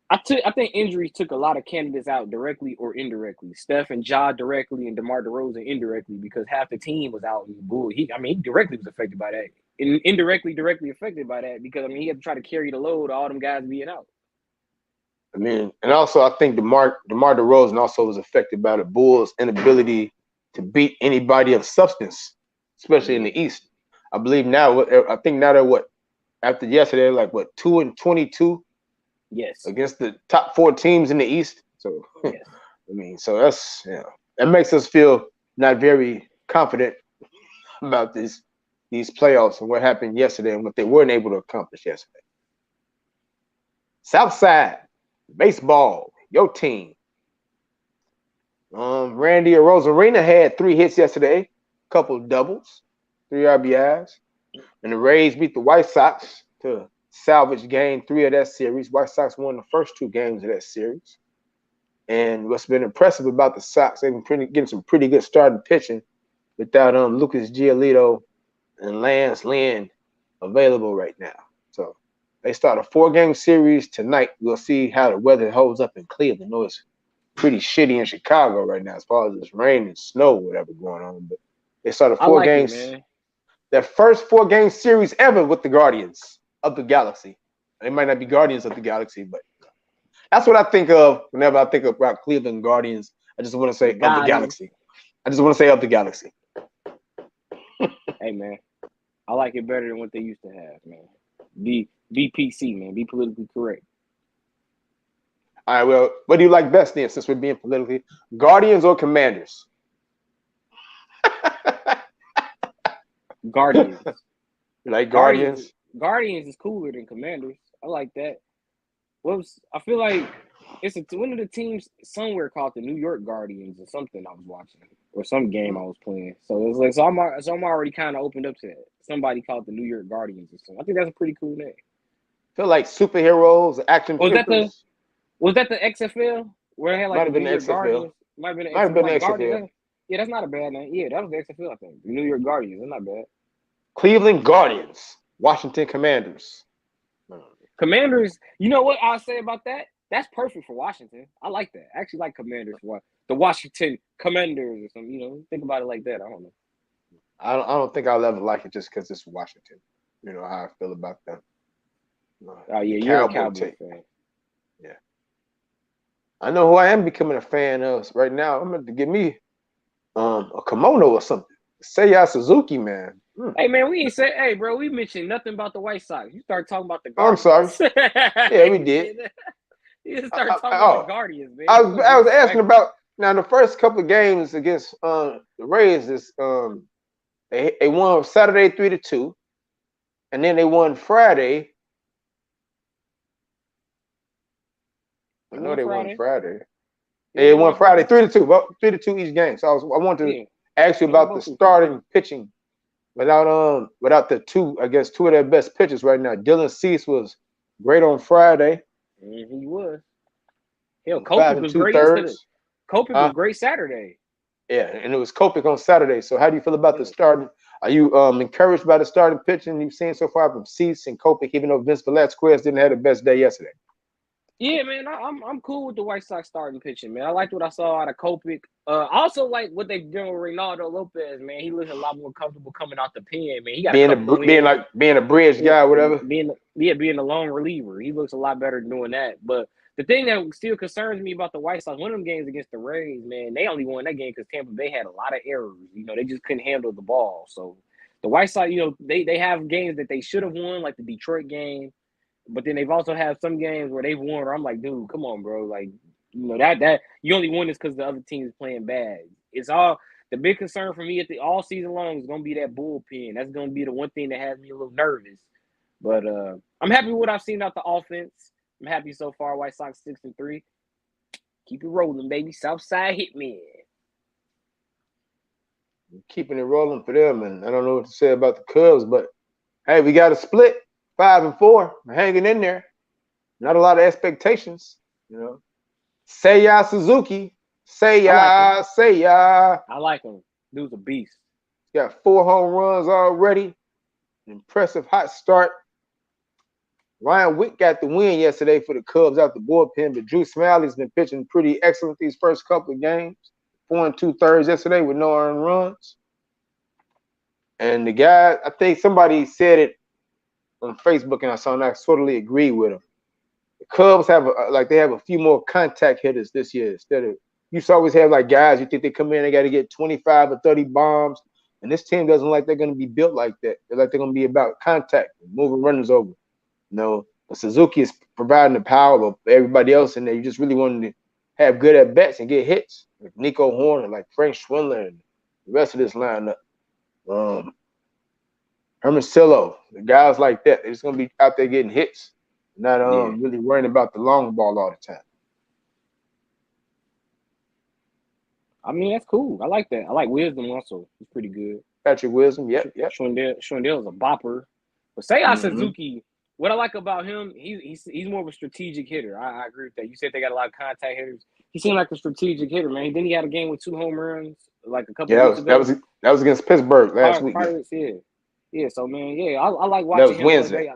I think injuries took a lot of candidates out directly or indirectly. Steph and Ja directly and DeMar DeRozan indirectly because half the team was out. He directly was affected by that. And indirectly, directly affected by that because, he had to try to carry the load of all them guys being out. And also I think DeMar DeRozan also was affected by the Bulls' inability to beat anybody of substance, especially in the East. I think now they're what? After yesterday, like what, 2-22? Yes. Against the top 4 teams in the East. So yes. So that's that makes us feel not very confident about these playoffs and what happened yesterday and what they weren't able to accomplish yesterday. Southside baseball, your team. Randy Arozarena had 3 hits yesterday, a couple of doubles, 3 RBIs, and the Rays beat the White Sox to salvage game 3 of that series. White Sox won the first 2 games of that series. And what's been impressive about the Sox, they've been getting some pretty good starting pitching without Lucas Giolito and Lance Lynn available right now. So they start a 4-game series tonight. We'll see how the weather holds up in Cleveland. I know it's pretty shitty in Chicago right now as far as this rain and snow, whatever going on. But they start a 4 games. Their first 4-game series ever with the Guardians of the Galaxy. They might not be Guardians of the Galaxy, but that's what I think of whenever I think about Cleveland Guardians. I just want to say of the Galaxy. I just want to say of the Galaxy. Hey, man. I like it better than what they used to have, man. Be PC, man. Be politically correct. All right, well, what do you like best then, since we're being politically? Guardians or Commanders? Guardians. You like Guardians? Guardians is cooler than Commanders. I like that. I feel like it's one of the teams somewhere called the New York Guardians or something I was watching or some game I was playing. So it's like I'm already kind of opened up to that. Somebody called the New York Guardians or something. I think that's a pretty cool name. I feel like superheroes, action figures. Was that the XFL where it had like the New York Guardians? Might have been the XFL. Yeah, that's not a bad name. Yeah, that was the XFL, I think. The New York Guardians. That's not bad. Cleveland Guardians, Washington Commanders. Commanders, you know what I'll say about that? That's perfect for Washington. I like that. I actually like Commanders for the Washington Commanders or something. Think about it like that. I don't know. I don't think I'll ever like it just because it's Washington. You know how I feel about them. Oh yeah, you're a Cowboy fan. Yeah. I know who I am becoming a fan of right now. I'm going to give me a kimono or something. Seiya Suzuki, man. Hey, man, hey, bro, we mentioned nothing about the White Sox. You start talking about the Guardians. I'm sorry. Yeah, we did. You start talking about the Guardians, man. I was asking about, now the first couple of games against the Rays, they won Saturday 3-2, and then they won Friday. I know they won Friday. They won Friday 3-2, 3-2 each game. So I wanted to ask you about the starting pitching without the two of their best pitchers right now. Dylan Cease was great on Friday, He was. Hell, 5 Kopech was great yesterday. 2/3. Kopech was great Saturday. Yeah, and it was Kopech on Saturday. So how do you feel about the starting? Are you encouraged by the starting pitching you've seen so far from Cease and Kopech, even though Vince Velasquez didn't have the best day yesterday? Yeah, man, I'm cool with the White Sox starting pitching, man. I liked what I saw out of Kopech. I also like what they've done with Reynaldo Lopez, man. He looks a lot more comfortable coming out the pen, man. He got being a couple being a bridge guy, whatever. being a lone reliever. He looks a lot better doing that. But the thing that still concerns me about the White Sox, one of them games against the Rays, man, they only won that game because Tampa Bay had a lot of errors. You know, they just couldn't handle the ball. So the White Sox, you know, they have games that they should have won, like the Detroit game. But then they've also had some games where they've won where I'm like, dude, come on, bro. Like, you know, that you only won this because the other team is playing bad. It's all the big concern for me at the all season long is gonna be that bullpen. That's gonna be the one thing that has me a little nervous. But I'm happy with what I've seen out the offense. I'm happy so far. White Sox 6-3. Keep it rolling, baby. Southside Hitman. Keeping it rolling for them, and I don't know what to say about the Cubs, but hey, we got a split 5-4, hanging in there. Not a lot of expectations, you know. Seiya Suzuki, Seiya. I like him. Dude's a beast. Got 4 home runs already. Impressive hot start. Ryan Wick got the win yesterday for the Cubs out the bullpen, but Drew Smalley's been pitching pretty excellent these first couple of games. 4 2/3 yesterday with no earned runs. And the guy, I think somebody said it on Facebook, and I totally agree with him. The Cubs have they have a few more contact hitters this year instead of used to always have like guys you think they come in, they got to get 25 or 30 bombs, and this team doesn't like they're going to be built like that. They're like they're going to be about contact, moving runners over. No, but Suzuki is providing the power of everybody else in there. You just really want to have good at bats and get hits, like Nico Horner, like Frank Schwindler, and the rest of this lineup. Hermosillo, the guys like that, they're just gonna be out there getting hits, not really worrying about the long ball all the time. I mean, that's cool. I like that. I like Wisdom also. He's pretty good. Patrick Wisdom, yep. Schwindel's a bopper. But Seiya Suzuki, what I like about him, he's more of a strategic hitter. I agree with that. You said they got a lot of contact hitters. He seemed like a strategic hitter, man. Then he had a game with 2 home runs like a couple weeks ago. That was against Pittsburgh last week. Pirates, yeah. So man, I like watching him. Wednesday.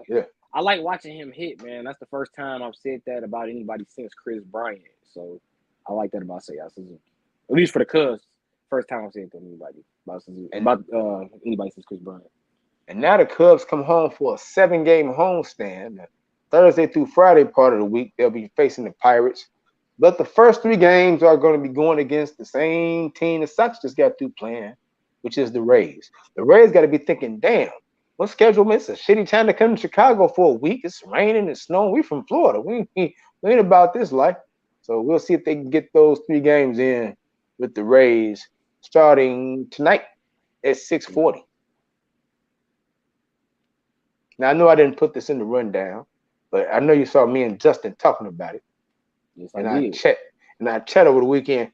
I like watching him hit, man. That's the first time I've said that about anybody since Chris Bryant. So I like that about Seiya Suzuki. At least for the Cubs, first time I've said that to anybody about Suzuki, about anybody since Chris Bryant. And now the Cubs come home for a 7-game homestand. Thursday through Friday part of the week, they'll be facing the Pirates. But the first 3 games are going to be going against the same team the Sox just got through playing, which is the Rays. The Rays got to be thinking, damn, what schedule? It's a shitty time to come to Chicago for a week. It's raining and snowing. We from Florida. We ain't about this life. So we'll see if they can get those 3 games in with the Rays starting tonight at 6:40. Now, I know I didn't put this in the rundown, but I know you saw me and Justin talking about it. Yes, I chat over the weekend.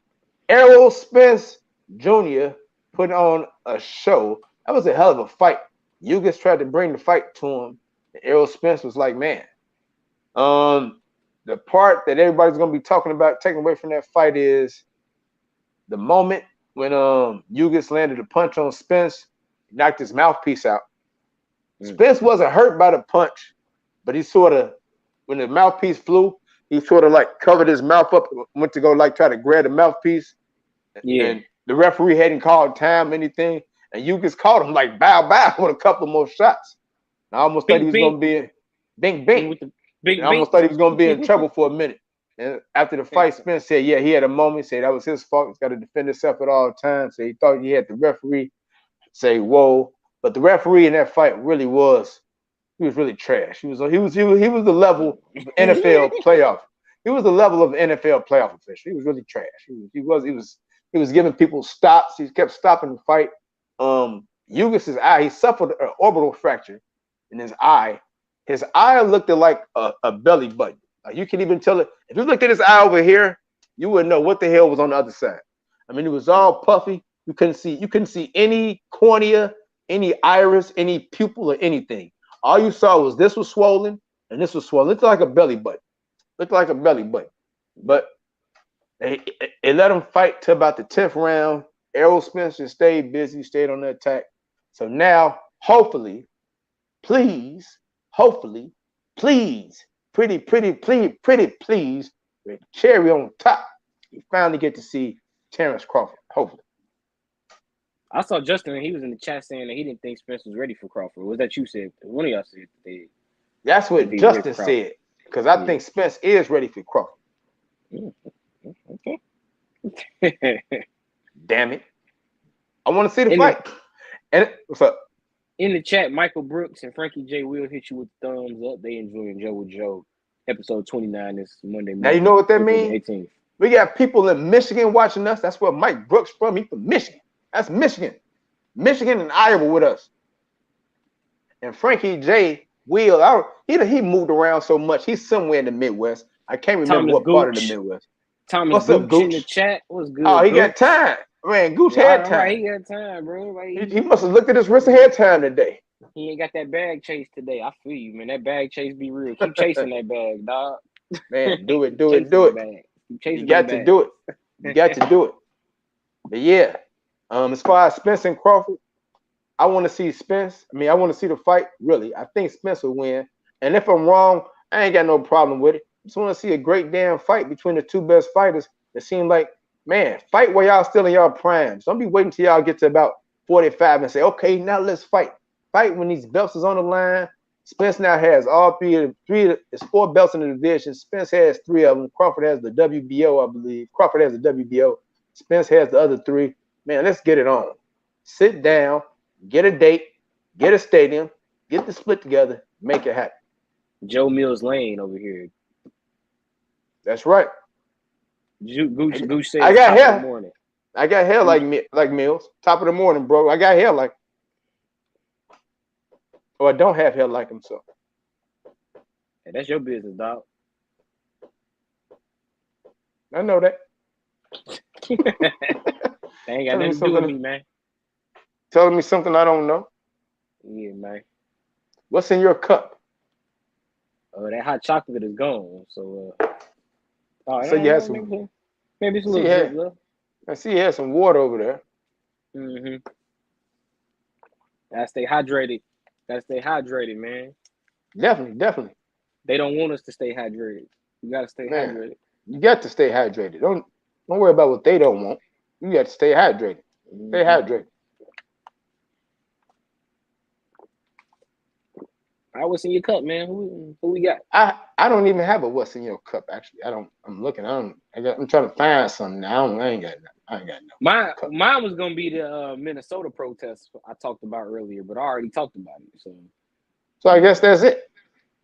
Errol Spence Jr. put on a show. That was a hell of a fight. Yugas tried to bring the fight to him. And Errol Spence was like, man, the part that everybody's going to be talking about taking away from that fight is the moment when Yugas landed a punch on Spence, knocked his mouthpiece out. Spence wasn't hurt by the punch, but he sort of, when the mouthpiece flew, he sort of like covered his mouth up, went to go like try to grab the mouthpiece. Yeah. And the referee hadn't called time, anything. And Yugas caught him like bow with a couple more shots. And I almost thought he was going to be I almost thought he was going to be in trouble for a minute. And after the fight, Spence said, yeah, he had a moment. Said that was his fault. He's got to defend himself at all times. So he thought he had the referee say, whoa. But the referee in that fight really was, he was really trash. He was the level of NFL playoff. He was the level of NFL playoff official. He was really trash. He was giving people stops. He kept stopping the fight. Yugas' eye, he suffered an orbital fracture in his eye. His eye looked like a belly button. Like you can even tell it. If you looked at his eye over here, you wouldn't know what the hell was on the other side. I mean, it was all puffy. You couldn't see any cornea, any iris, any pupil, or anything. All you saw was this was swollen and this was swollen. It's like a belly button. Looked like a belly button. But they let him fight to about the 10th round. Errol Spencer stayed busy, stayed on the attack. So now, hopefully, please, pretty, please, with cherry on top, you finally get to see Terrence Crawford, hopefully. I saw Justin, he was in the chat saying that he didn't think Spence was ready for Crawford. Was that you said? One of y'all said that That's what Justin said, because I think Spence is ready for Crawford. Okay. Damn it. I want to see the fight. And what's up? In the chat, Michael Brooks and Frankie J will hit you with thumbs up. They enjoying Joe with Joe. Episode 29 is Monday morning. Now you know what that means? 18th. We got people in Michigan watching us. That's where Mike Brooks from. He's from Michigan. That's Michigan. Michigan and Iowa with us. And Frankie J will, he moved around so much. He's somewhere in the Midwest. I can't remember what part of the Midwest. Thomas Gooch in the chat. What's good? Oh, he got time. Man, Gooch had time. Right, he got time, bro. Like, he must have looked at his wrist and had time today. He ain't got that bag chase today. I feel you, man. That bag chase be real. Keep chasing that bag, dog. Man, do it. You got to do it. You got to do it. But yeah, as far as Spence and Crawford, I want to see Spence. I mean, I want to see the fight, really. I think Spence will win. And if I'm wrong, I ain't got no problem with it. I just want to see a great damn fight between the two best fighters. It seems like, man, fight while y'all still in y'all primes. Don't be waiting till y'all get to about 45 and say, okay, now let's fight. Fight when these belts is on the line. Spence now has all three. It's 4 belts in the division. Spence has 3 of them. Crawford has the WBO, I believe. Crawford has the WBO. Spence has the other 3. Man, let's get it on. Sit down, get a date, get a stadium, get the split together, make it happen. Joe Mills Lane over here. That's right. Gooch said I got hair. I got hair like Mills. Top of the morning, bro. I got hair like. Or I don't have hair like him, so. Hey, that's your business, dog. I know that. They ain't got nothing to do with me, man. Telling me something I don't know. Yeah, man. What's in your cup? Oh, that hot chocolate is gone. So, so you have some. Maybe it's a little bit, love. I see you have some water over there. Mm-hmm. Gotta stay hydrated. Man. Definitely. They don't want us to stay hydrated. You gotta stay hydrated. You got to stay hydrated. Don't worry about what they don't want. You got to stay hydrated. Stay hydrated. All right, what's in your cup, man? Who we got? I don't even have a what's in your cup. Actually, I don't. I'm looking. I'm trying to find something. I ain't got no. Mine was gonna be the Minnesota protest I talked about earlier, but I already talked about it. So I guess that's it.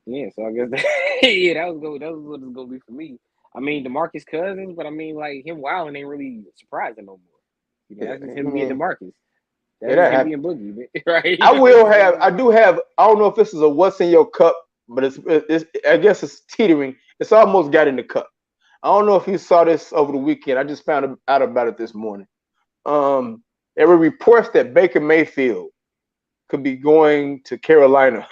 Yeah. So I guess that was what it's gonna be for me. I mean, DeMarcus Cousins, but I mean, like him wilding ain't really surprising no more. You know, that's just him being DeMarcus. That's him being Boogie, right? I do have. I don't know if this is a what's in your cup, but it's I guess it's teetering. It's almost got in the cup. I don't know if you saw this over the weekend. I just found out about it this morning. There were reports that Baker Mayfield could be going to Carolina.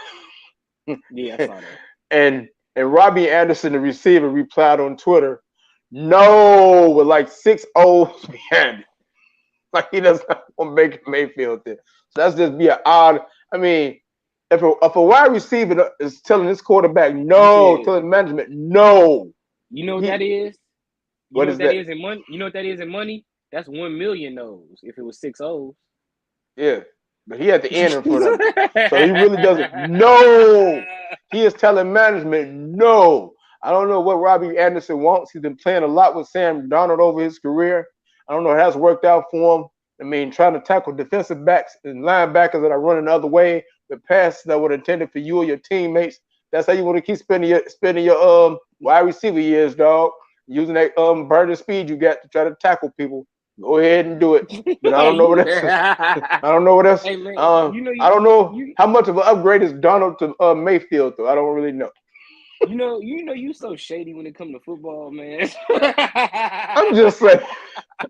Yeah, I saw that. And Robbie Anderson, the receiver, replied on Twitter, "No," with like 6 O's behind it. Like he does not want Baker Mayfield there. So that's just be an odd. I mean, if a wide receiver is telling his quarterback no, telling management no. You know what that is? What is that in money? You know what that is in money? That's 1 million no's if it was 6 O's. Yeah. But he had the end in front of him. So he really doesn't. No. He is telling management no. I don't know what Robbie Anderson wants. He's been playing a lot with Sam Darnold over his career. I don't know if that's worked out for him. I mean, trying to tackle defensive backs and linebackers that are running the other way with passes that were intended for you or your teammates. That's how you want to keep spending your wide receiver years, dog. Using that burning speed you got to try to tackle people. Go ahead and do it. But I don't know what that's. I don't know what that's. Hey, I don't know how much of an upgrade is Donald to Mayfield, though. I don't really know. You so shady when it comes to football, man. I'm just saying.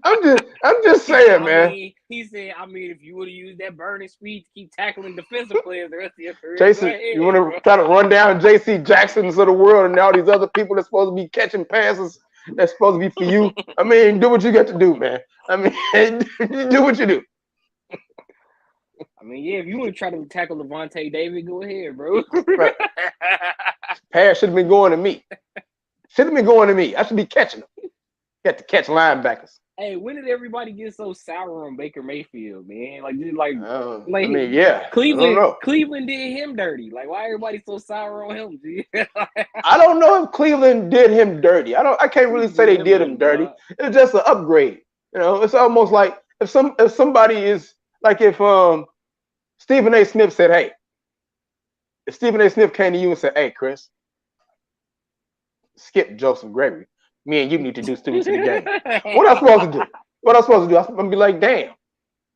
I'm just saying, man. He said, if you would have used that burning speed to keep tackling defensive players the rest of your career, Jason, you want to try to run down J.C. Jacksons of the world and all these other people that's supposed to be catching passes that's supposed to be for you? I mean, do what you got to do, man. I mean, do what you do. I mean, yeah, if you want to try to tackle Levante David, go ahead, bro. Right. Pass should have been going to me. Should have been going to me. I should be catching them. You got to catch linebackers. Hey, when did everybody get so sour on Baker Mayfield, man? I mean, yeah. Cleveland did him dirty. Like, why everybody so sour on him? I don't know if Cleveland did him dirty. I can't really say they did him dirty. It's just an upgrade. You know, it's almost like if somebody is like if Stephen A. Smith said, hey, if Stephen A. Smith came to you and said, hey, Chris, skip Joseph Gregory. Me and you need to do students in the game. What am I supposed to do? I'm going to be like, damn.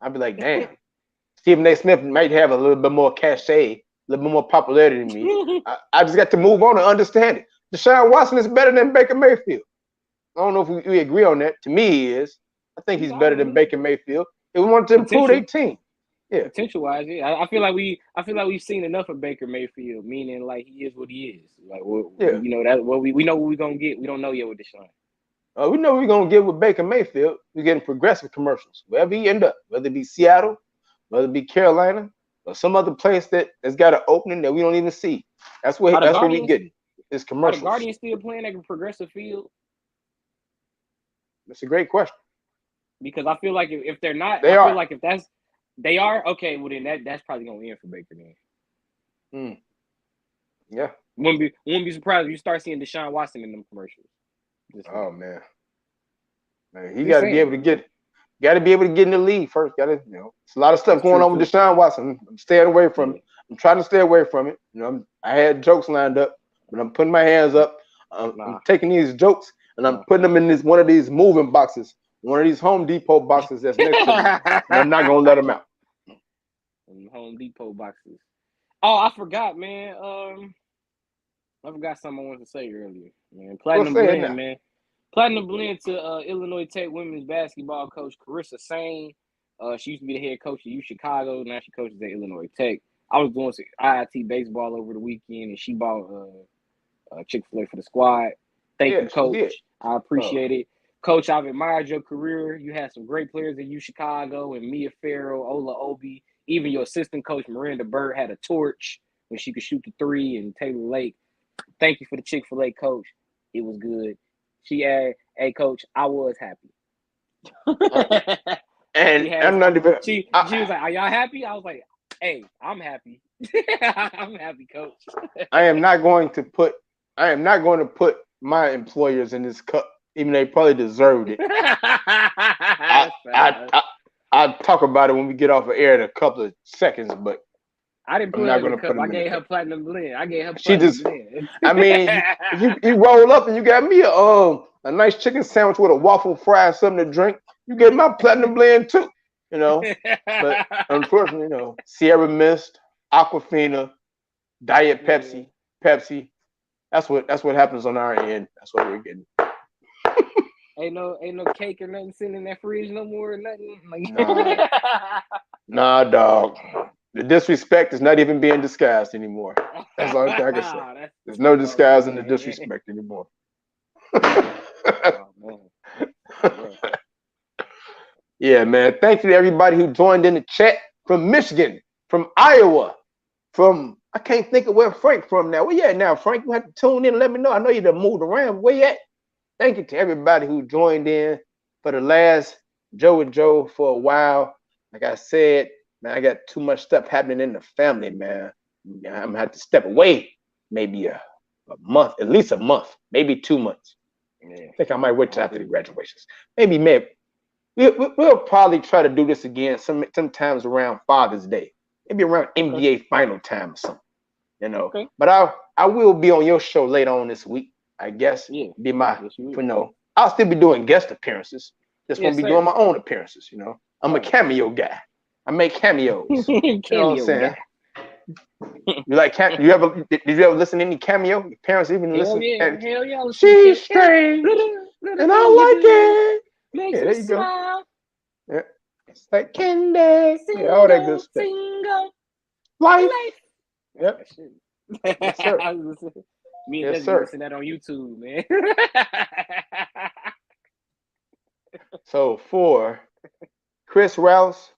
I'd be like, damn. Stephen A. Smith might have a little bit more cachet, a little bit more popularity than me. I just got to move on and understand it. Deshaun Watson is better than Baker Mayfield. I don't know if we agree on that. To me, he is. I think he's better than Baker Mayfield. If we want to improve their team. Yeah. Potential-wise, yeah. I feel like we've seen enough of Baker Mayfield, meaning like he is what he is. Like, you know that we know what we're gonna get. We don't know yet with Deshaun. We know what we're gonna get with Baker Mayfield. We're getting progressive commercials wherever he end up, whether it be Seattle, whether it be Carolina, or some other place that's got an opening that we don't even see. That's what we get. It's commercials. Are the Guardians still playing at a progressive field? That's a great question. Because I feel like if they're not, feel like if they are, okay, well then that's probably gonna end for Baker then. Yeah. Wouldn't be surprised if you start seeing Deshaun Watson in them commercials. Oh man, he got to be able to get in the league first. There's a lot of stuff going on with Deshaun Watson. I'm staying away from it. I'm trying to stay away from it. I had jokes lined up, but I'm putting my hands up. I'm taking these jokes and I'm putting them in one of these moving boxes. One of these Home Depot boxes that's next to me. And I'm not gonna let them out. Home Depot boxes. Oh, I forgot, man. I forgot something I wanted to say earlier, man. Platinum Blend, man. Platinum Blend to Illinois Tech women's basketball coach Carissa Sane. She used to be the head coach at U Chicago. Now she coaches at Illinois Tech. I was doing some IIT baseball over the weekend, and she bought Chick-fil-A for the squad. Thank you, Coach. I appreciate it. Coach, I've admired your career. You had some great players at U Chicago and Mia Farrow, Ola Obi. Even your assistant coach, Miranda Bird, had a torch when she could shoot the three, and Taylor Lake. Thank you for the Chick-fil-A, Coach. It was good. She added, hey, Coach, I was happy. I'm not even. She was like, are y'all happy? I was like, hey, I'm happy. I'm happy, Coach. I am not going to put my employers in this cup. Even they probably deserved it. I'll talk about it when we get off of air in a couple of seconds, but I didn't put her in the cup. I gave her Platinum Blend. Blend. I mean, you roll up and you got me a nice chicken sandwich with a waffle fry and something to drink. You get my Platinum Blend too, But unfortunately, Sierra Mist, Aquafina, Diet Pepsi. That's what happens on our end. That's what we're getting. Ain't no cake or nothing sitting in that fridge no more or nothing. Nah, dog. The disrespect is not even being disguised anymore. That's all I can say. There's no disguising the disrespect anymore. Yeah, man. Thank you to everybody who joined in the chat from Michigan, from Iowa, from I can't think of where Frank from now. Where you at now, Frank? You have to tune in and let me know. I know you done moved around. Where you at? Thank you to everybody who joined in for the last Joe and Joe for a while. Like I said, man, I got too much stuff happening in the family, man. I'm gonna have to step away maybe a month, at least a month, maybe 2 months. Yeah. I think I might wait till after the graduations. Maybe. We'll probably try to do this again sometimes around Father's Day, maybe around NBA final time or something, Okay. But I will be on your show later on this week. I guess be my, I'll still be doing guest appearances. Just won't be doing my own appearances, I'm a cameo guy. I make cameos. You know what I'm saying? You like you ever did you ever listen to any Cameo? Your parents even listen? Hell yeah. She's strange, and I like it. Makes Yeah, there you smile. go. Yeah, it's like candy. Yeah, all that good stuff. Single. Life. Yep. Yes, sir. Me and Desmond listen that on YouTube, man. So for Chris Rouse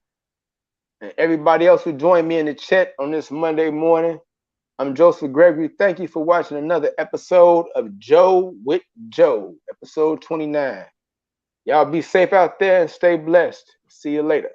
and everybody else who joined me in the chat on this Monday morning, I'm Joseph Gregory. Thank you for watching another episode of Joe with Joe, episode 29. Y'all be safe out there and stay blessed. See you later.